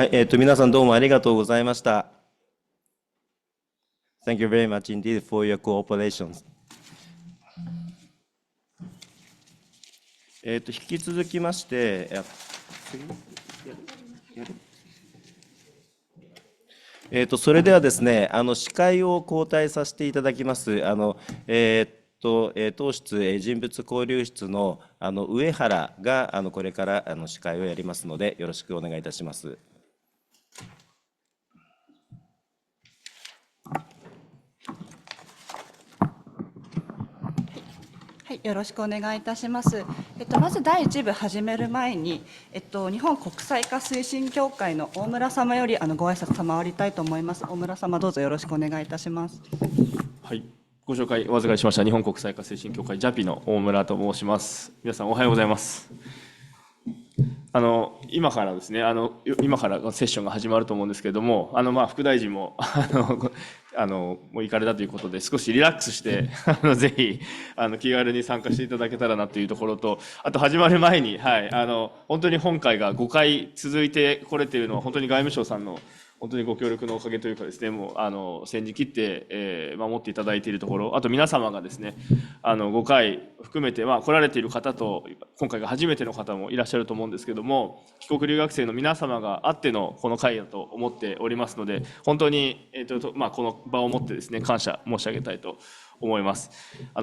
はい、皆さんどうもありがとうございました。Thank you very much indeed for your cooperation. 引き続きまして、それではですね、司会を交代させていただきます。当室、人物交流室の上原がこれから司会をやりますので、よろしくお願いいたします。はい、よろしくお願いいたします。まず第1部始める前に、日本国際化推進協会の大村様よりご挨拶賜りたいと思います。大村様、どうぞよろしくお願いいたします。はい、ご紹介お預かりしました日本国際化推進協会ジャピの大村と申します。皆さんおはようございます。今からですね、今からセッションが始まると思うんですけれども、副大臣ももう行かれたということで、少しリラックスしてぜひ気軽に参加していただけたらなというところと、あと始まる前に、はい、本当に本会が5回続いてこれているのは本当に外務省さんの本当にご協力のおかげというかですね、もう先陣切って、守っていただいているところ、あと皆様がですね、5回含めて、来られている方と、今回が初めての方もいらっしゃると思うんですけども、帰国留学生の皆様があってのこの会だと思っておりますので、本当に、この場をもってですね、感謝申し上げたいと思います。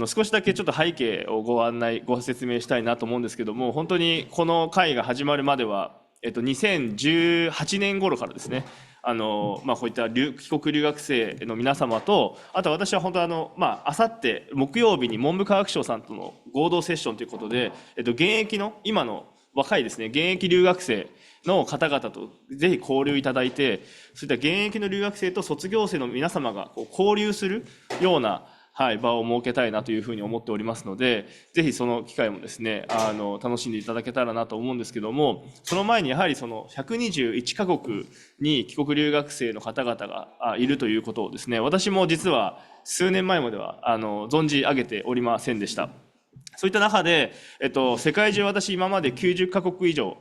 少しだけちょっと背景をご説明したいなと思うんですけども、本当にこの会が始まるまでは、2018年頃からですね、こういった帰国留学生の皆様と、あと私は本当あさって木曜日に文部科学省さんとの合同セッションということで、現役の今の若いですね、現役留学生の方々とぜひ交流いただいて、そういった現役の留学生と卒業生の皆様が交流するような場を設けたいなというふうに思っておりますので、ぜひその機会もですね、楽しんでいただけたらなと思うんですけども、その前にやはりその121カ国に帰国留学生の方々がいるということをですね、私も実は数年前までは存じ上げておりませんでした。そういった中で、世界中私今まで90カ国以上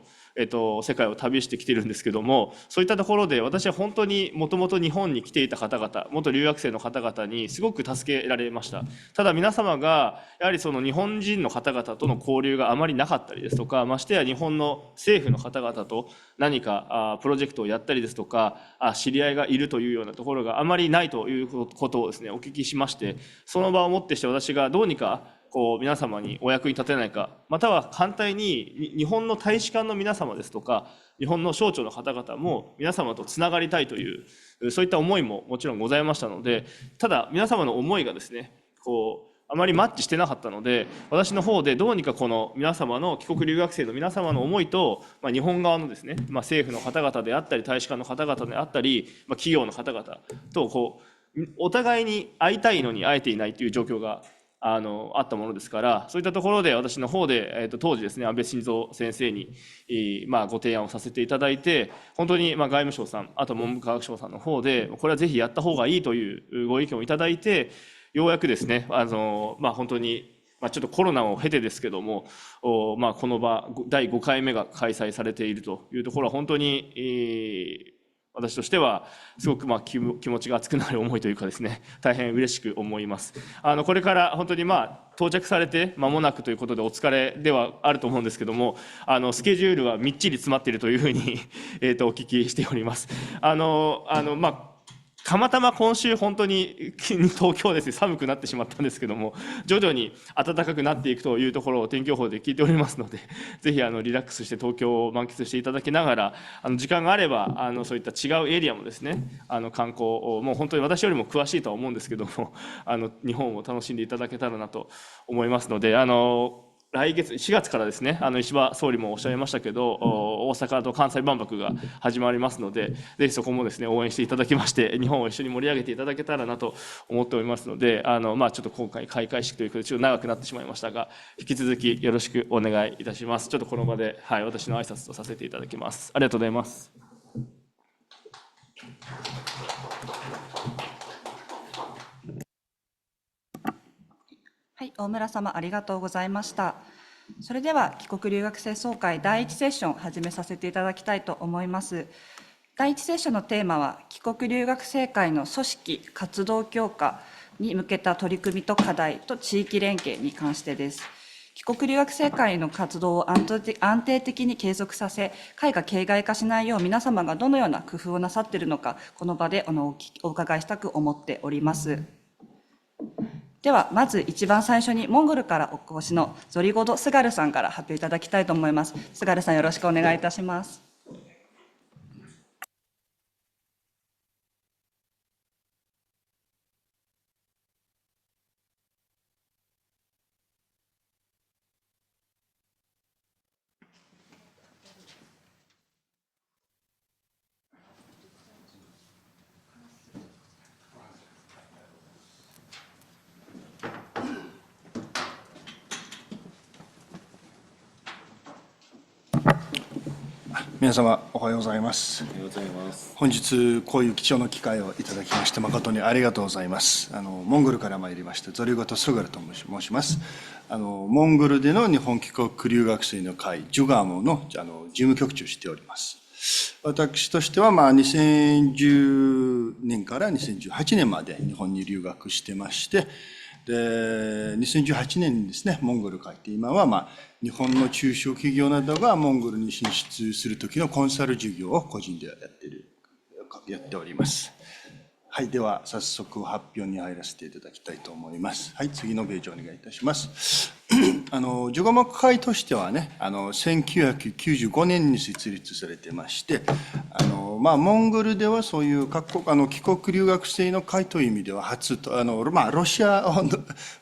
世界を旅してきているんですけども、そういったところで私は本当にもともと日本に来ていた方々、元留学生の方々にすごく助けられました。ただ皆様がやはりその日本人の方々との交流があまりなかったりですとか、ましてや日本の政府の方々と何かプロジェクトをやったりですとか、知り合いがいるというようなところがあまりないということをですね、お聞きしまして、その場をもってして私がどうにか皆様にお役に立てないか、または反対に日本の大使館の皆様ですとか、日本の省庁の方々も皆様とつながりたいという、そういった思いももちろんございましたので、ただ皆様の思いがですね、あまりマッチしてなかったので、私の方でどうにかこの皆様の帰国留学生の皆様の思いと、日本側のですね、政府の方々であったり、大使館の方々であったり、企業の方々とお互いに会いたいのに会えていないという状況があったものですから、そういったところで私の方で、当時ですね、安倍晋三先生に、ご提案をさせていただいて、本当に外務省さん、あと文部科学省さんの方で、これはぜひやった方がいいというご意見をいただいて、ようやくですね、本当に、ちょっとコロナを経てですけども、この場、第5回目が開催されているというところは、本当に、私としてはすごく気持ちが熱くなる思いというかですね、大変嬉しく思います。これから本当に到着されて間もなくということでお疲れではあると思うんですけども、スケジュールはみっちり詰まっているというふうにお聞きしております。たまたま今週本当に東京ですね、寒くなってしまったんですけども、徐々に暖かくなっていくというところを天気予報で聞いておりますので、ぜひリラックスして東京を満喫していただきながら、時間があればそういった違うエリアもですね、観光をもう本当に私よりも詳しいとは思うんですけども、日本を楽しんでいただけたらなと思いますので、来月4月からですね、石破総理もおっしゃいましたけど、大阪と関西万博が始まりますので、ぜひそこもですね応援していただきまして、日本を一緒に盛り上げていただけたらなと思っておりますので、ちょっと今回開会式ということでちょっと長くなってしまいましたが、引き続きよろしくお願いいたします。ちょっとこの場で、私の挨拶とさせていただきます。ありがとうございます。はい、大村様ありがとうございました。それでは帰国留学生総会第1セッション始めさせていただきたいと思います。第一セッションのテーマは、帰国留学生会の組織・活動強化に向けた取り組みと課題と地域連携に関してです。帰国留学生会の活動を安定的に継続させ、会が形骸化しないよう皆様がどのような工夫をなさっているのか、この場でお伺いしたく思っております。では、まず一番最初にモンゴルからお越しのゾリゴド・スガルさんから発表いただきたいと思います。スガルさん、よろしくお願いいたします。皆様おはようございます。おはようございます。本日こういう貴重な機会をいただきまして誠にありがとうございます。モンゴルから参りましたゾリゴト・スガルと申します。モンゴルでの日本帰国留学生の会ジュガモの事務局長をしております。私としては2010年から2018年まで日本に留学してまして、で2018年にですねモンゴル帰って今は日本の中小企業などがモンゴルに進出する時のコンサル事業を個人でやっております。はい、では早速発表に入らせていただきたいと思います。はい、次のページお願いいたします。15目会としてはね、1995年に設立されてまして、モンゴルではそういう各国帰国留学生の会という意味では初とロシアを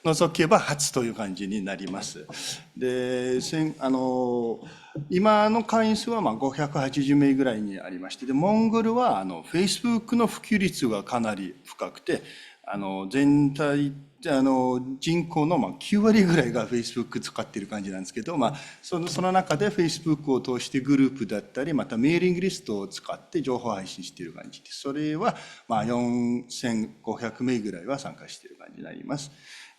除けば初という感じになります。で今の会員数は580名ぐらいにありまして、でモンゴルはFacebook の普及率がかなり深くて、全体人口の9割ぐらいが Facebook 使っている感じなんですけど、その中で Facebook を通してグループだったり、またメーリングリストを使って情報配信している感じです。それは4500名ぐらいは参加している感じになります。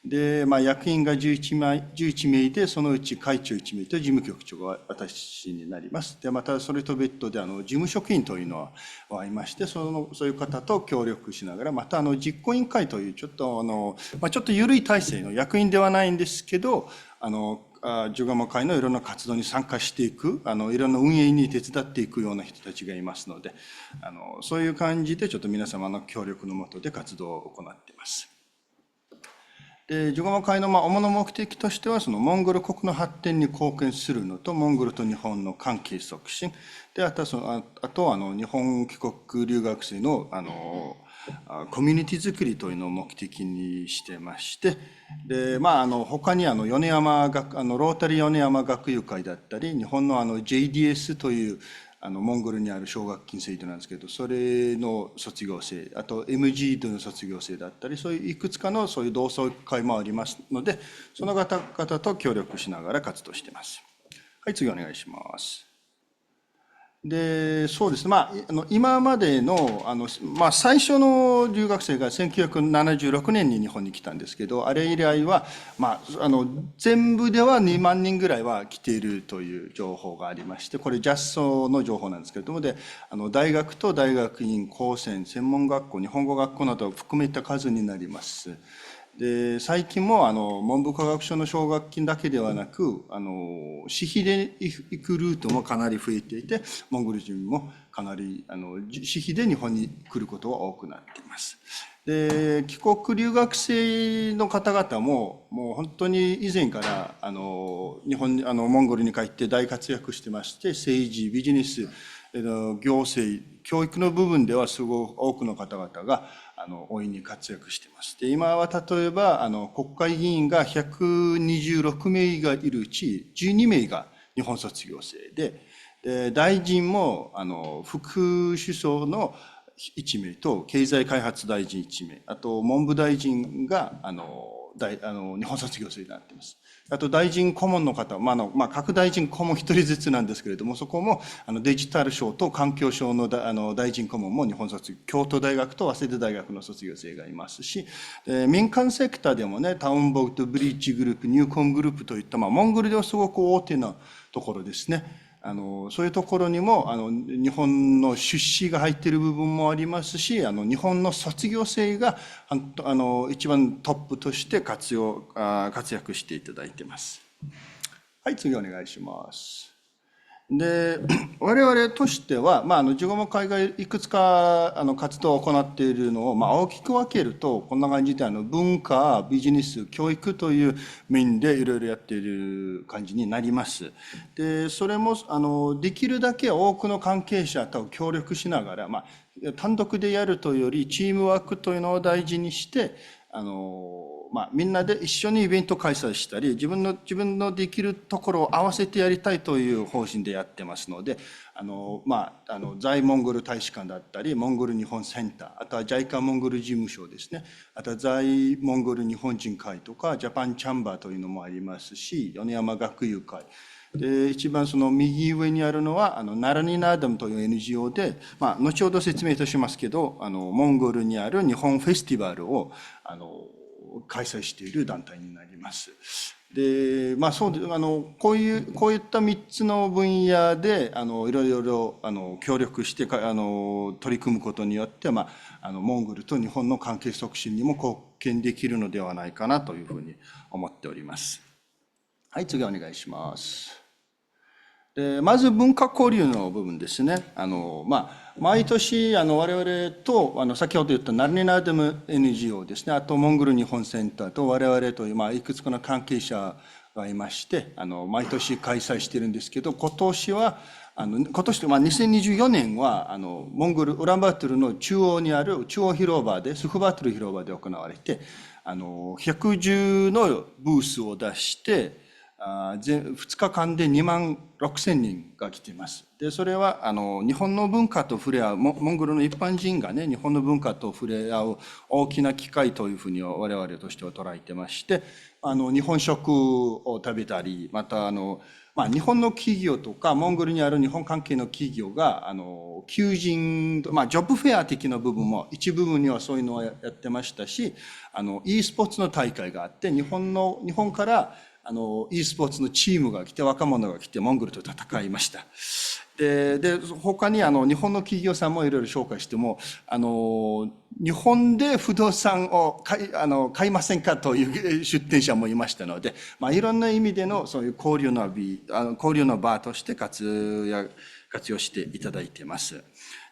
で、役員が11名で、そのうち会長1名と事務局長が私になります。で、またそれと別途で事務職員というのはいまして、そういう方と協力しながら、また実行委員会というちょっと緩い体制の役員ではないんですけど、15会のいろんな活動に参加していく、いろんな運営に手伝っていくような人たちがいますので、そういう感じでちょっと皆様の協力のもとで活動を行っています。で15会の主な目的としては、そのモンゴル国の発展に貢献するのと、モンゴルと日本の関係促進で、あと日本帰国留学生のコミュニティ作りというのを目的にしてまして、で他に米山ロータリー米山学友会だったり、日本のJDS というモンゴルにある奨学金制度なんですけど、それの卒業生、あと MG の卒業生だったり、そういういくつかのそういう同窓会もありますので、その方々と協力しながら活動しています。はい、次お願いします。でそうですね、今までの最初の留学生が1976年に日本に来たんですけど、あれ以来は、全部では2万人ぐらいは来ているという情報がありまして、これジャストの情報なんですけれども、で大学と大学院、高専、専門学校、日本語学校などを含めた数になります。で最近も文部科学省の奨学金だけではなく、私費で行くルートもかなり増えていて、モンゴル人もかなり私費で日本に来ることが多くなっています。で帰国留学生の方々ももう本当に以前からモンゴルに帰って大活躍してまして、政治、ビジネス、行政、教育の部分ではすごく多くの方々が大いに活躍しています。で今は例えば国会議員が126名がいるうち12名が日本卒業生で、大臣も副首相の1名と経済開発大臣1名、あと文部大臣が日本卒業生になっています。あと大臣顧問の方、各大臣顧問一人ずつなんですけれども、そこもデジタル省と環境省の大臣顧問も日本京都大学と早稲田大学の卒業生がいますし、民間セクターでもね、タウンボートブリッジグループ、ニューコングループといった、モンゴルではすごく大手なところですね。そういうところにも日本の出資が入っている部分もありますし、日本の卒業生が一番トップとして活躍していただいています。はい、次お願いします。で、我々としては、15も海外いくつか活動を行っているのを、大きく分けると、こんな感じで文化、ビジネス、教育という面でいろいろやっている感じになります。で、それもできるだけ多くの関係者と協力しながら、単独でやるというより、チームワークというのを大事にして、みんなで一緒にイベント開催したり、自分のできるところを合わせてやりたいという方針でやってますので、在モンゴル大使館だったり、モンゴル日本センター、あとは JICA モンゴル事務所ですね、あとは在モンゴル日本人会とか、ジャパンチャンバーというのもありますし、米山学友会。で、一番その右上にあるのは、ナラニナーダムという NGO で、後ほど説明いたしますけど、モンゴルにある日本フェスティバルを、開催している団体になります。で、そうで、こういった3つの分野で、いろいろ、協力して、取り組むことによって、モンゴルと日本の関係促進にも貢献できるのではないかなというふうに思っております。はい、次お願いします。で、まず文化交流の部分ですね。毎年、我々と、先ほど言ったナルニナーデム NGO ですね、あとモンゴル日本センターと我々という、いくつかの関係者がいまして、毎年開催しているんですけど、今年2024年は、モンゴル、ウランバートルの中央にある中央広場で、スフバートル広場で行われて、110のブースを出して、2日間で2万6千人が来ています。で、それは日本の文化と触れ合う、モンゴルの一般人がね、日本の文化と触れ合う大きな機会というふうに我々としては捉えてまして、日本食を食べたり、また日本の企業とか、モンゴルにある日本関係の企業が、求人、ジョブフェア的な部分も、一部分にはそういうのをやってましたし、e スポーツの大会があって、日本から、e スポーツのチームが来て、若者が来て、モンゴルと戦いました。で、他に日本の企業さんもいろいろ紹介しても、日本で不動産を買いませんかという出店者もいましたので、いろんな意味でのそういう交流の場として活用していただいています。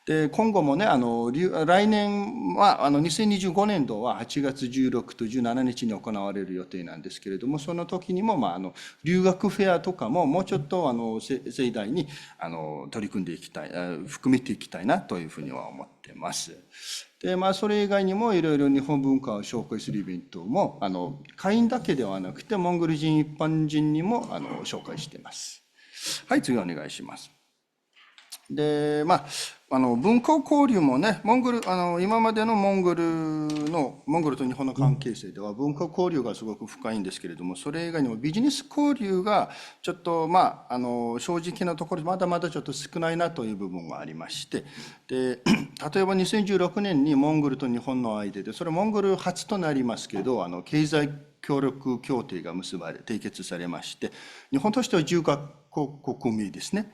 で、今後もね、来年は、2025年度は8月16と17日に行われる予定なんですけれども、その時にも、留学フェアとかも、もうちょっと、盛大に、取り組んでいきたい、含めていきたいなというふうには思ってます。で、それ以外にも、いろいろ日本文化を紹介するイベントも、会員だけではなくて、モンゴル人、一般人にも、紹介しています。はい、次お願いします。で、文化交流もね、今までのモンゴルと日本の関係性では文化交流がすごく深いんですけれども、それ以外にもビジネス交流がちょっと、正直なところ、まだまだちょっと少ないなという部分がありまして、で、例えば2016年にモンゴルと日本の間で、それモンゴル初となりますけど、経済協力協定が締結されまして、日本としては10カ国名ですね。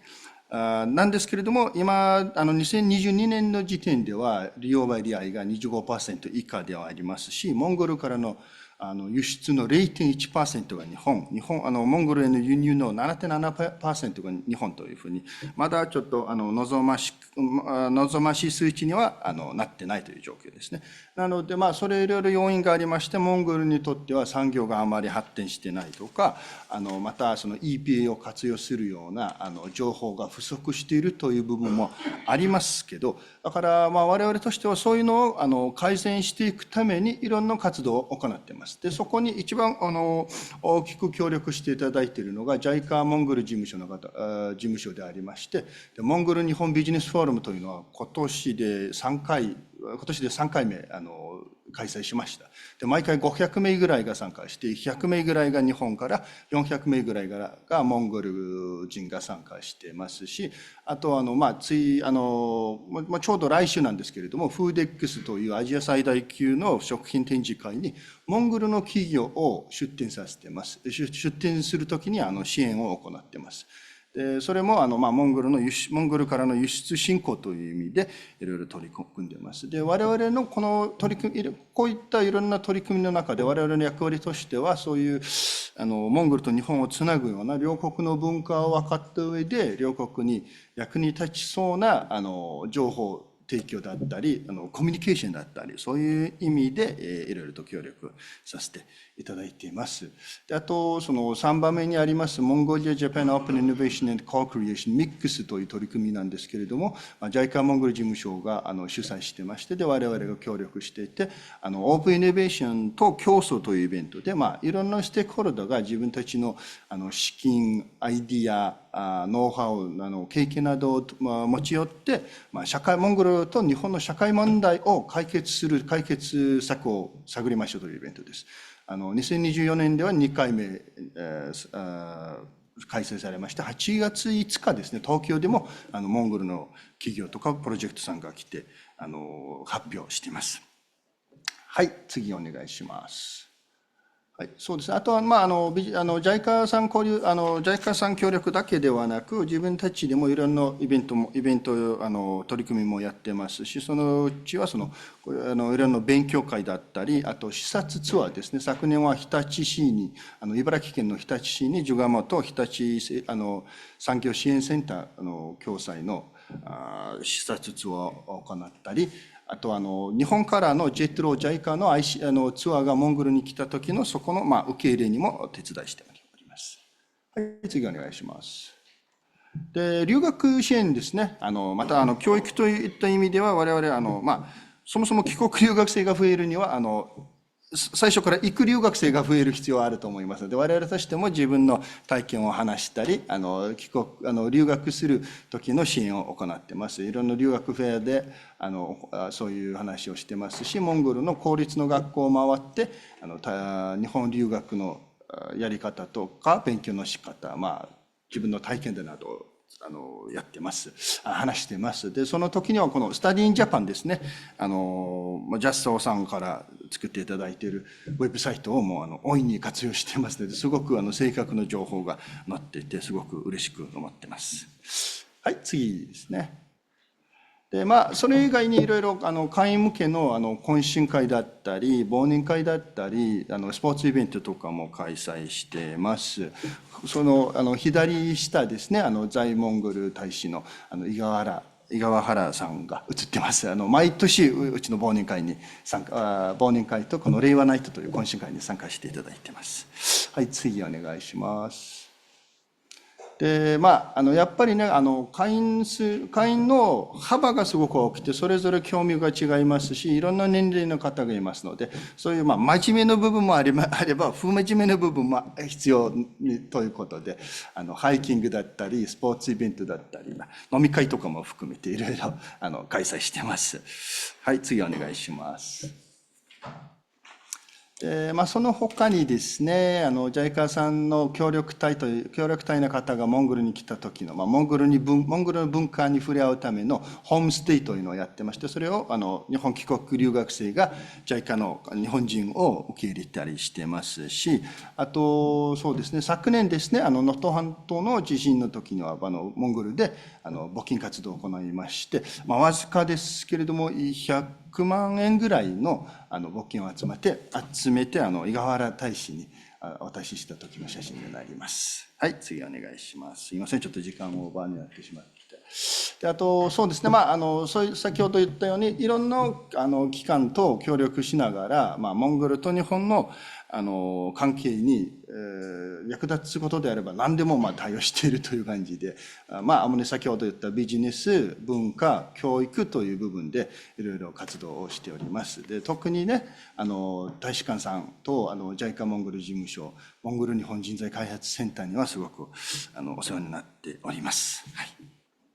なんですけれども、今、2022年の時点では、利用割合が 25% 以下ではありますし、モンゴルからの輸出の 0.1% が日本、モンゴルへの輸入の 7.7% が日本というふうに、まだちょっと望ましい数値にはなってないという状況ですね。なので、それいろいろ要因がありまして、モンゴルにとっては産業があまり発展してないとか、またその EPA を活用するような情報が不足しているという部分もありますけど、だから我々としてはそういうのを改善していくためにいろんな活動を行っています。で、そこに一番大きく協力していただいているのが JICA モンゴル事務所でありまして、モンゴル日本ビジネスフォーラムというのは今年で3回目開催しました。で、毎回500名ぐらいが参加して、100名ぐらいが日本から、400名ぐらいがモンゴル人が参加していますし、あとちょうど来週なんですけれども、フーデックスというアジア最大級の食品展示会に、モンゴルの企業を出展させています。出展するときに支援を行っています。でそれもモンゴルからの輸出振興という意味でいろいろ取り組んでいます。で我々のこのこういったいろんな取り組みの中で我々の役割としては、そういうモンゴルと日本をつなぐような両国の文化を分かった上で両国に役に立ちそうな情報提供だったりコミュニケーションだったり、そういう意味でいろいろと協力させていただいています。であとその3番目にありますモンゴリア・ジャパン・オープン・イノベーション・コー・クリエーション・ミックスという取り組みなんですけれども、JICA モンゴル事務所が主催してまして、で我々が協力していて、オープンイノベーションと競争というイベントで、いろんなステークホルダーが自分たちの資金、アイディア、ノウハウ、経験などを持ち寄って、モンゴルと日本の社会問題を解決策を探りましょうというイベントです。2024年では2回目、開催されまして、8月5日ですね、東京でもモンゴルの企業とかプロジェクトさんが来て発表しています。はい、次お願いします。はい、そうですね。あとは、JICA さんJICA さん協力だけではなく、自分たちでもいろんなイベント取り組みもやってますし、そのうちはいろんな勉強会だったり、あと視察ツアーですね。昨年は日立市に、茨城県の日立市にジュガモと日立産業支援センター共催の視察ツアーを行ったり、あと日本からのジェットロー JICA のツアーがモンゴルに来た時のそこの受け入れにも手伝いしております。はい、次お願いします。で留学支援ですね。また教育といった意味では我々そもそも帰国留学生が増えるには最初から行く留学生が増える必要はあると思いますので、我々としても自分の体験を話したり、留学する時の支援を行っています。いろんな留学フェアでそういう話をしてますし、モンゴルの公立の学校を回って日本留学のやり方とか勉強の仕方、自分の体験談などをやってます。話してます。で、その時にはこのスタディインジャパンですね。ジャストさんから作っていただいているウェブサイトをもう大いに活用していますので、すごく正確な情報が載っていて、すごく嬉しく思ってます。はい、次ですね。でそれ以外にいろいろ会員向けの懇親会だったり忘年会だったりスポーツイベントとかも開催しています。その左下ですね、在モンゴル大使の井川原さんが映ってます。毎年うちの忘年会とこの令和ナイトという懇親会に参加していただいてます。はい、次お願いします。でやっぱりね会員の幅がすごく多くて、それぞれ興味が違いますし、いろんな年齢の方がいますので、そういう真面目な部分もあれば不真面目な部分も必要ということで、ハイキングだったりスポーツイベントだったり、飲み会とかも含めていろいろ開催してます。はい、次お願いします。その他にですね、JICA さんの協力隊の方がモンゴルに来た時の、モンゴルの文化に触れ合うためのホームステイというのをやってまして、それを日本帰国留学生が JICA の日本人を受け入れたりしてますし、あとそうですね、昨年ですね、能登半島の地震の時にはモンゴルで募金活動を行いまして、わずかですけれども100万円ぐらいの募金を集めて井川原大使にお渡しした時の写真になります。はい、次お願いします。すいません、ちょっと時間オーバーになってしまって。であとそうですね、先ほど言ったようにいろんな機関と協力しながら、モンゴルと日本の関係に役立つことであれば何でも対応しているという感じで、先ほど言ったビジネス、文化、教育という部分でいろいろ活動をしております。で特にね大使館さんとJICA モンゴル事務所、モンゴル日本人材開発センターにはすごくお世話になっております。はい、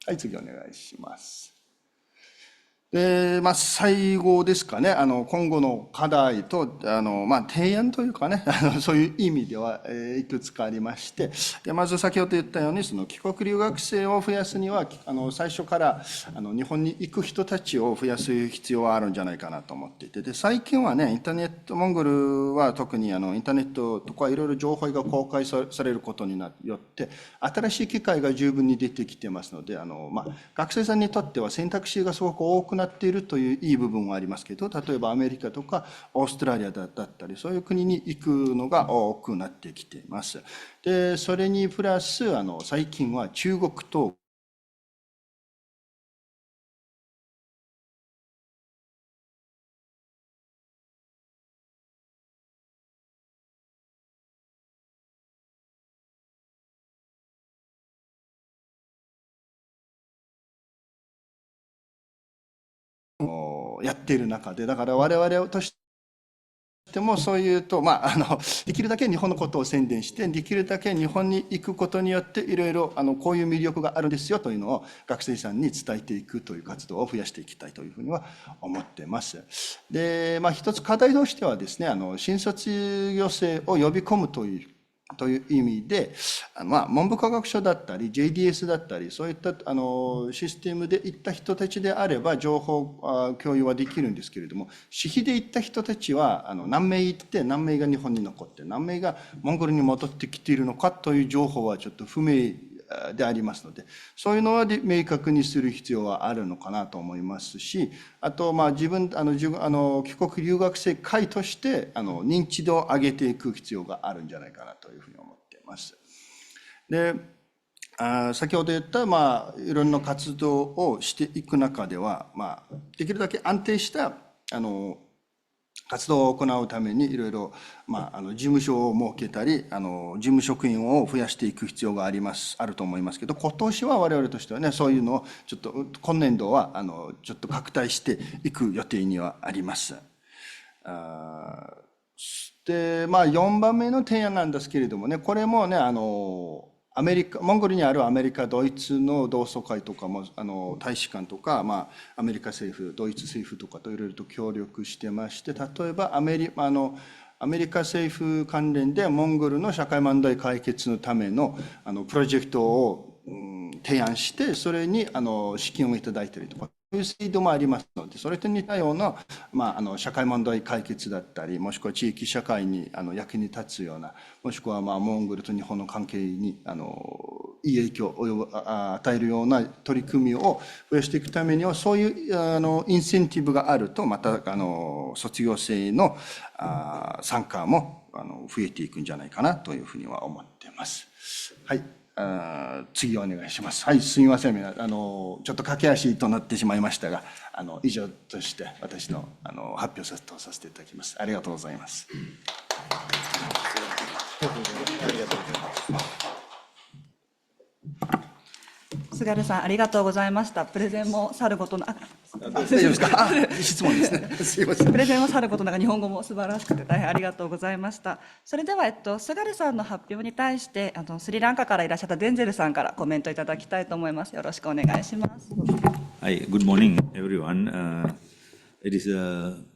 はい、次お願いします。で、最後ですかね、今後の課題と、提案というかね、そういう意味では、いくつかありまして、でまず先ほど言ったように、その帰国留学生を増やすには、最初から、日本に行く人たちを増やす必要はあるんじゃないかなと思っていて、で、最近はね、インターネット、モンゴルは特にインターネットとかいろいろ情報が公開されることによって、新しい機会が十分に出てきてますので、学生さんにとっては選択肢がすごく多くなっているといういい部分はありますけど、例えばアメリカとかオーストラリアだったり、そういう国に行くのが多くなってきています。で、それにプラス、最近は中国とやっている中で、だから我々としてもそういうと、できるだけ日本のことを宣伝して、できるだけ日本に行くことによって、いろいろこういう魅力があるんですよというのを学生さんに伝えていくという活動を増やしていきたいというふうには思っています。で、一つ課題としてはですね、新卒業生を呼び込むという意味で、文部科学省だったり JDS だったり、そういったシステムで行った人たちであれば情報共有はできるんですけれども、私費で行った人たちは何名行って何名が日本に残って何名がモンゴルに戻ってきているのかという情報はちょっと不明でありますので、そういうのは明確にする必要はあるのかなと思いますし、あと帰国留学生会として認知度を上げていく必要があるんじゃないかなというふうに思っています。で、先ほど言ったいろんな活動をしていく中では、できるだけ安定した活動を行うためにいろいろ事務所を設けたり事務職員を増やしていく必要があると思いますけど、今年は我々としてはね、そういうのをちょっと今年度はちょっと拡大していく予定にはあります。で、4番目の提案なんですけれどもね、これもね、モンゴルにあるアメリカ、ドイツの同窓会とかも、大使館とか、アメリカ政府、ドイツ政府とかといろいろと協力してまして、例えばアメリカ政府関連でモンゴルの社会問題解決のためのプロジェクトを提案して、それに資金をいただいたりとか、そういう制度もありますので、それと似たような、社会問題解決だったり、もしくは地域社会に役に立つような、もしくはモンゴルと日本の関係にいい影響を与えるような取り組みを増やしていくためには、そういうインセンティブがあると、また卒業生の参加も増えていくんじゃないかなというふうには思っています。はい。次お願いします。はい、すみません。ちょっと駆け足となってしまいましたが、以上として私の発表させていただきます。ありがとうございます。菅原さん、ありがとうございました。プレゼンもさることな大丈夫ですか。質問ですね。すいません。プレゼンもさることながら日本語も素晴らしくて大変ありがとうございました。それでは、菅原さんの発表に対してスリランカからいらっしゃったデンゼルさんからコメントいただきたいと思います。よろしくお願いします。Hi, good morning, everyone. It is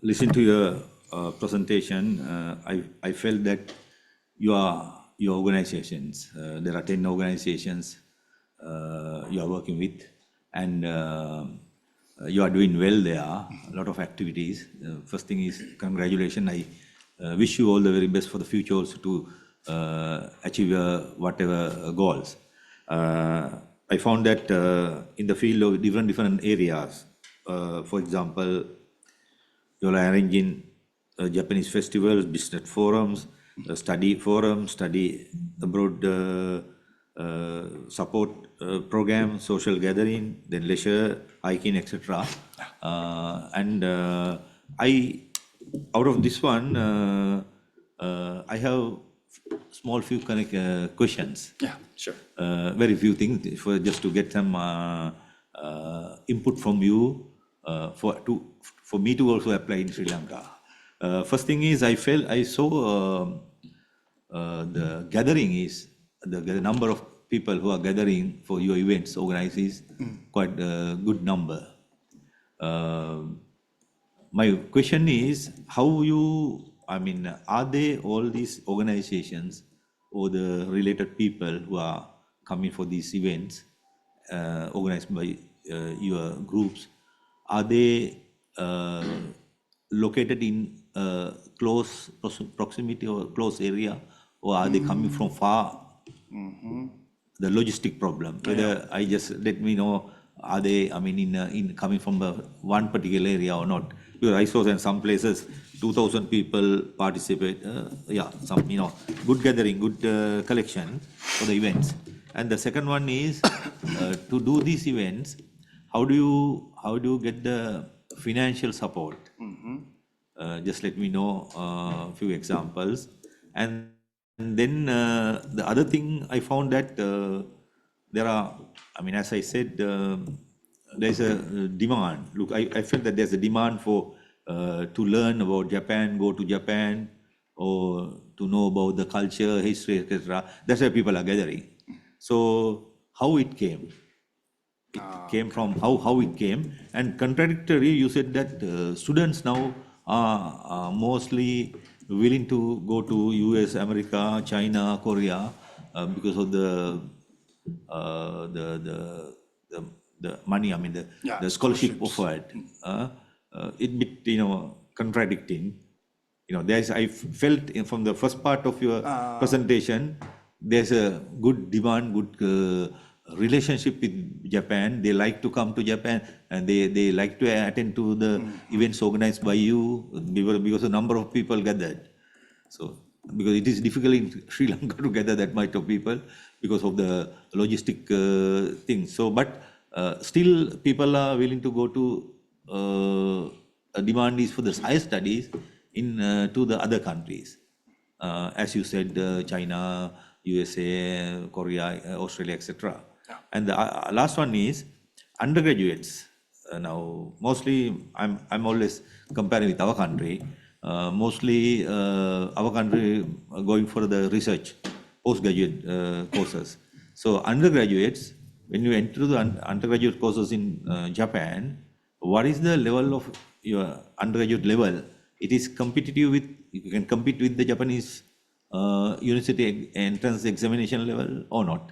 listen to your presentation. I felt that your organizations. There are 10 organizations you are working with, and you are doing well there. A lot of activities. First thing is congratulations. I wish you all the very best for the future also to achieve whatever goals. I found that in the field of different areas, for example, you are arranging Japanese festivals, business forums, study forums, study abroad support program, social gathering, then leisure, hiking, etc. And out of this one, I have small few questions. Yeah, sure. Very few things just to get some input from you for me to also apply in Sri Lanka. First thing is I saw the gathering is the number of people who are gathering for your events organized is quite a good number. My question is, are they all these organizations or the related people who are coming for these events organized by your groups, are they located in close proximity or close area, or are they coming from far? The logistic problem, whether I just let me know, are they, in coming from one particular area or not? Because I saw in some places 2,000 people participate. Some good gathering, good collection for the events. And the second one is to do these events. How do you get the financial support? Just let me know a few examples. And then the other thing I found that there are, as I said, there's a demand. Look, I felt that there's a demand for to learn about Japan, go to Japan, or to know about the culture, history, etc. That's why people are gathering. So how it came? It came from how it came. And contradictory, you said that students now are mostly willing to go to US, America, China, Korea because of the money, the scholarship offered. It bit contradicting. I felt from the first part of your presentation, there's a good demand, good relationship with Japan. They like to come to Japan and they like to attend to the events organized by you because the number of people gathered. So, because it is difficult in Sri Lanka to gather that much of people because of the logistic things. So, but still people are willing to go to, demand is for the higher studies in to the other countries. As you said, China, USA, Korea, Australia, etc. And the last one is undergraduates. Now, mostly I'm always comparing with our country. Mostly our country going for the research, postgraduate courses. So undergraduates, when you enter the undergraduate courses in Japan, what is the level of your undergraduate level? It is competitive with, you can compete with the Japanese university entrance examination level or not?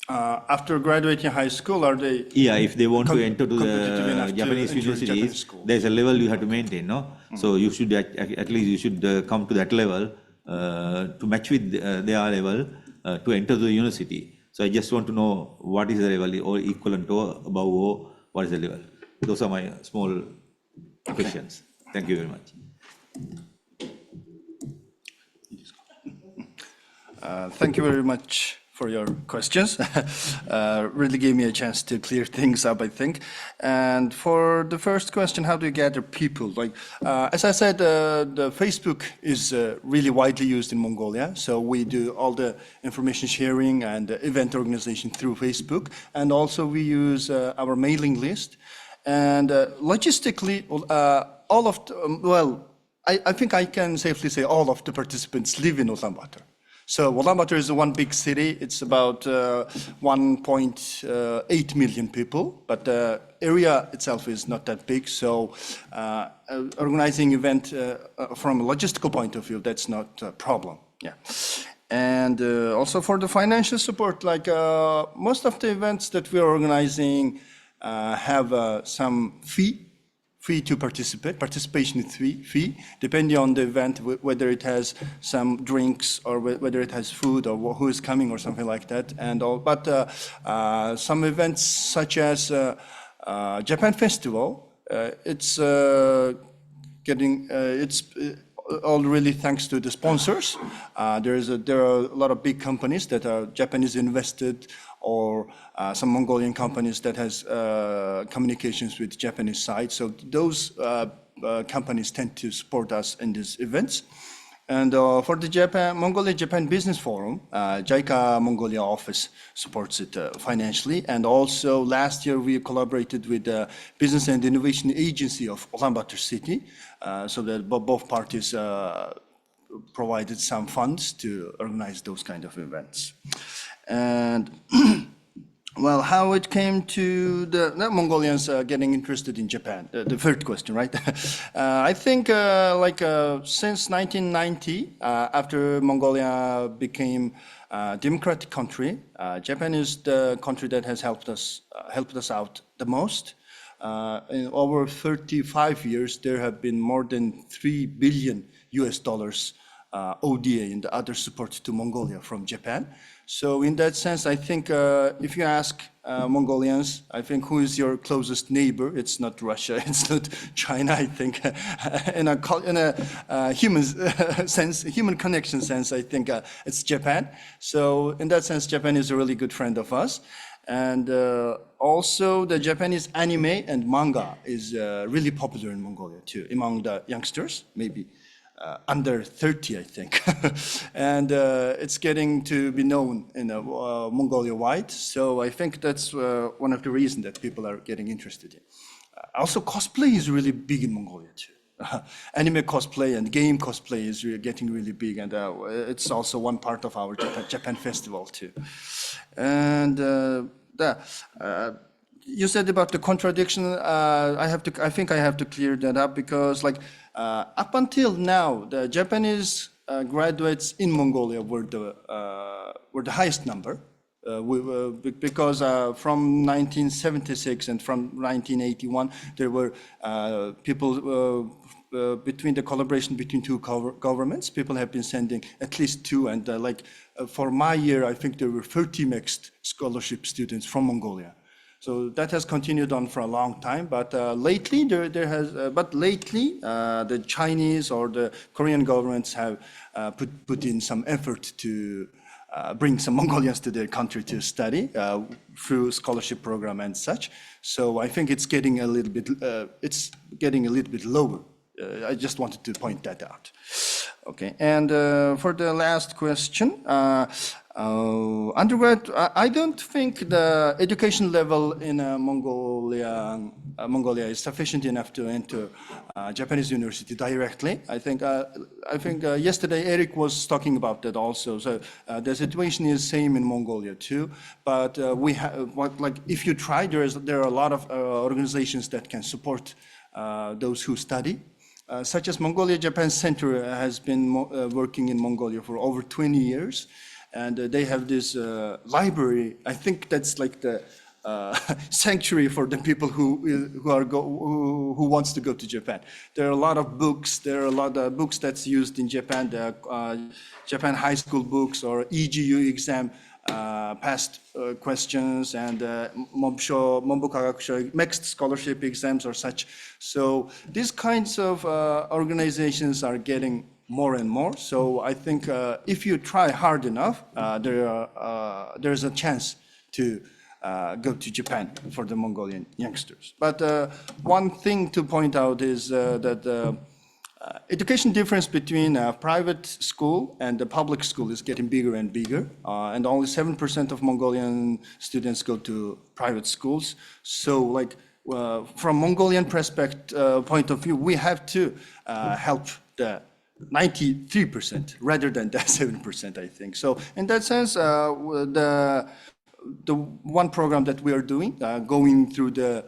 After graduating high school, are they? Yeah, if they want to enter to the Japanese universities, there's a level you have to maintain, no? So you should at least you should come to that level to match with their level to enter the university. So I just want to know what is the level or equivalent or above or what is the level. Those are my small questions. Thank you very much. Thank you very much for your questions. Really gave me a chance to clear things up, I think. And for the first question, how do you gather people? As I said, the Facebook is really widely used in Mongolia. So we do all the information sharing and event organization through Facebook. And also we use our mailing list. And logistically, all of I think I can safely say all of the participants live in Ulaanbaatar. So Ulaanbaatar is one big city. It's about 1.8 million people, but the area itself is not that big. So organizing event from a logistical point of view, that's not a problem. Yeah. And also for the financial support, most of the events that we're organizing have some fee to participation fee, depending on the event, whether it has some drinks or whether it has food or who is coming or something like that. And all, but some events such as Japan Festival, it's all really thanks to the sponsors. There are a lot of big companies that are Japanese invested, or some Mongolian companies that has communications with Japanese side. So those companies tend to support us in these events. And for the Mongolia-Japan Business Forum, JICA Mongolia office supports it financially. And also last year we collaborated with the Business and Innovation Agency of Ulaanbaatar City, so that both parties provided some funds to organize those kind of events. And Well, how it came to the Mongolians getting interested in Japan, the third question, right? I think since 1990, after Mongolia became a democratic country, Japan is the country that has helped us out the most. In over 35 years, there have been more than $3 billion ODA and other support to Mongolia from Japan. So in that sense, I think if you ask Mongolians, I think who is your closest neighbor? It's not Russia, it's not China, I think. In a human sense, human connection sense, I think it's Japan. So in that sense, Japan is a really good friend of us. And also the Japanese anime and manga is really popular in Mongolia too, among the youngsters, maybe under 30, I think. And it's getting to be known in Mongolia-wide. So I think that's one of the reasons that people are getting interested in. Also, cosplay is really big in Mongolia too. Anime cosplay and game cosplay is getting really big, and it's also one part of our Japan festival too. And you said about the contradiction. I think I have to clear that up, because up until now, the Japanese graduates in Mongolia were the highest number. Because from 1976 and from 1981, there were people between the collaboration between two governments. People have been sending at least two, and for my year, I think there were 30 mixed scholarship students from Mongolia. So that has continued on for a long time, but lately the Chinese or the Korean governments have put in some effort to bring some Mongolians to their country to study through scholarship program and such. So I think it's getting a little bit lower. I just wanted to point that out. Okay, and for the last question, undergrad, I don't think the education level in Mongolia is sufficient enough to enter Japanese university directly. I think yesterday Eric was talking about that also. So the situation is same in Mongolia too. But we have, if you try, there are a lot of organizations that can support those who study. Such as Mongolia Japan Center has been working in Mongolia for over 20 years, and they have this library. I think that's like the sanctuary for the people who wants to go to Japan. There are a lot of books. There are a lot of books that's used in Japan. The Japan high school books or EGU exam past questions, and mixed scholarship exams or such. So these kinds of organizations are getting more and more. So I think if you try hard enough, there's a chance to go to Japan for the Mongolian youngsters. But one thing to point out is that education difference between a private school and the public school is getting bigger and bigger, and only 7% of Mongolian students go to private schools. So from Mongolian point of view, we have to help the 93% rather than the 7%, I think. So in that sense, the one program that we are doing, going through the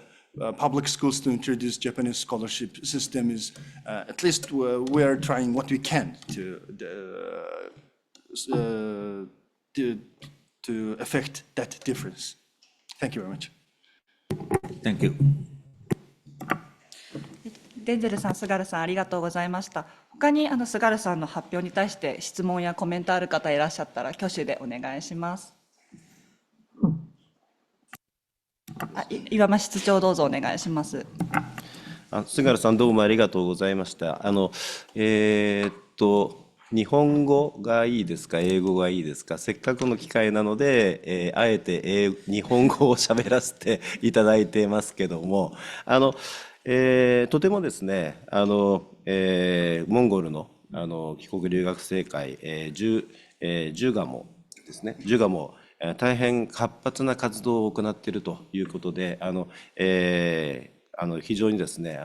public schools to introduce Japanese scholarship system is, at least we are trying what we can to affect that difference. Thank you very much. Thank you. デンゼルさん、菅原さん、ありがとうございました。他に菅原さんの発表に対して質問やコメントある方いらっしゃったら挙手でお願いします。岩間室長、どうぞお願いします。菅原さん、どうもありがとうございました。日本語がいいですか、英語がいいですか。せっかくの機会なので、あえて日本語を喋らせていただいてますけども、とてもですね、モンゴルの帰国留学生会、ジュガモですね、ジュガモ大変活発な活動を行っているということで、非常にですね、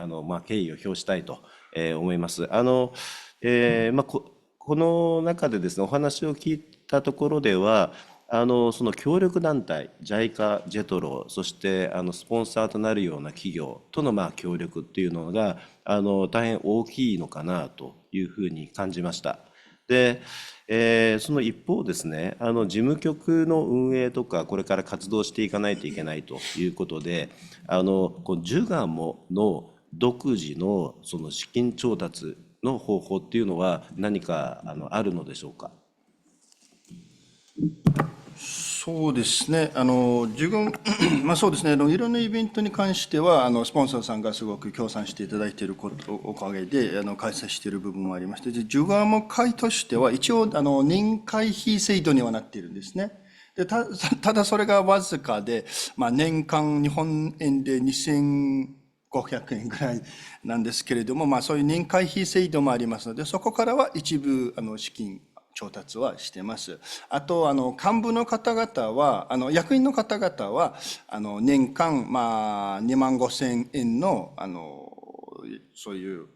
敬意を表したいと思います。この中でですね、お話を聞いたところでは、その協力団体、JICA、ジェトロ、そしてスポンサーとなるような企業との協力っていうのが大変大きいのかなというふうに感じました。で、その一方ですね、事務局の運営とか、これから活動していかないといけないということで、このジュガモの独自のその資金調達の方法っていうのは何かあるのでしょうか。そうですね、自分、そうですね、いろんなイベントに関しては、スポンサーさんがすごく協賛していただいていることおかげで、開催している部分もありまして、ジュガーモ会としては、一応、年会費制度にはなっているんですね。で、ただそれがわずかで、年間日本円で2500円ぐらいなんですけれども、そういう年会費制度もありますので、そこからは一部、資金、調達はしてます。あと、幹部の方々は、役員の方々は、年間、2万5千円の、そういう、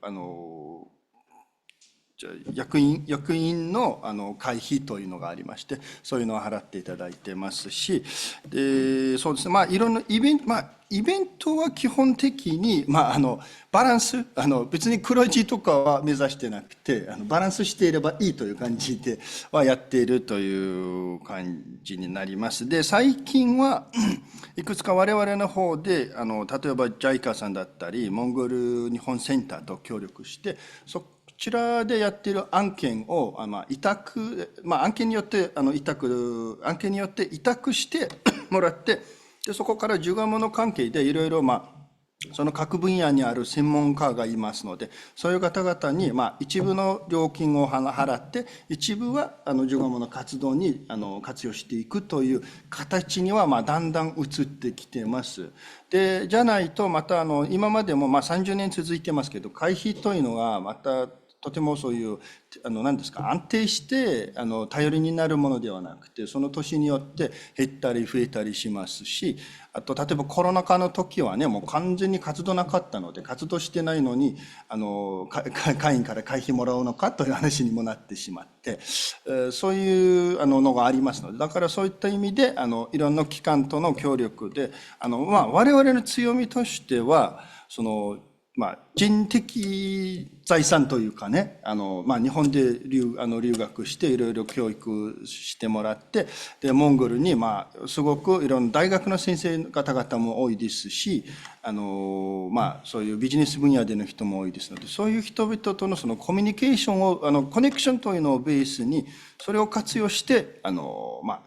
役員の会費というのがありまして、そういうのを払っていただいてますし、で、そうですね、いろんなイベントは基本的に、バランス、別に黒字とかは目指してなくて、バランスしていればいいという感じではやっているという感じになります。で、最近はいくつか我々の方で、例えば JICA さんだったり、モンゴル日本センターと協力して、こちらでやっている案件を、案件によって委託してもらって、で、そこからジュガモの関係でいろいろ、その各分野にある専門家がいますので、そういう方々に、一部の料金を払って、一部は、ジュガモの活動に、活用していくという形には、だんだん移ってきてます。で、じゃないと、また、今までも、30年続いてますけど、会費というのが、また、とてもそういう、何ですか、安定して、頼りになるものではなくて、その年によって減ったり増えたりしますし、あと、例えばコロナ禍の時はね、もう完全に活動なかったので、活動してないのに、会員から会費もらうのかという話にもなってしまって、そういうのがありますので、だからそういった意味で、いろんな機関との協力で、我々の強みとしては、人的財産というかね、日本で留学していろいろ教育してもらって、で、モンゴルに、すごくいろんな大学の先生方々も多いですし、そういうビジネス分野での人も多いですので、そういう人々とのそのコミュニケーションを、コネクションというのをベースに、それを活用して、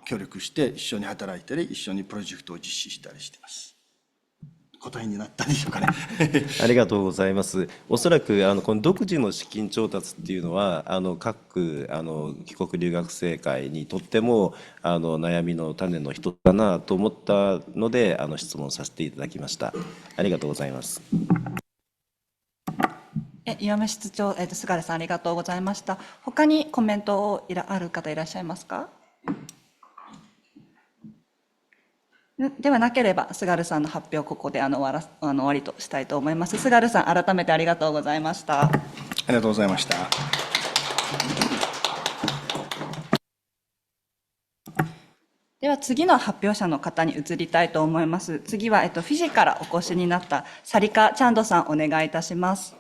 協力して一緒に働いたり、一緒にプロジェクトを実施したりしています。答えになったでしょうかね。ありがとうございます。おそらくこの独自の資金調達っていうのは各帰国留学生会にとっても悩みの種の一つだなと思ったので質問させていただきました。ありがとうございます。岩間室長、菅原さんありがとうございました。他にコメントある方いらっしゃいますか？ではなければ、菅原さんの発表をここで終わりとしたいと思います。菅原さん、改めてありがとうございました。ありがとうございました。では次の発表者の方に移りたいと思います。次は、フィジーからお越しになったサリカ・チャンドさん、お願いいたします。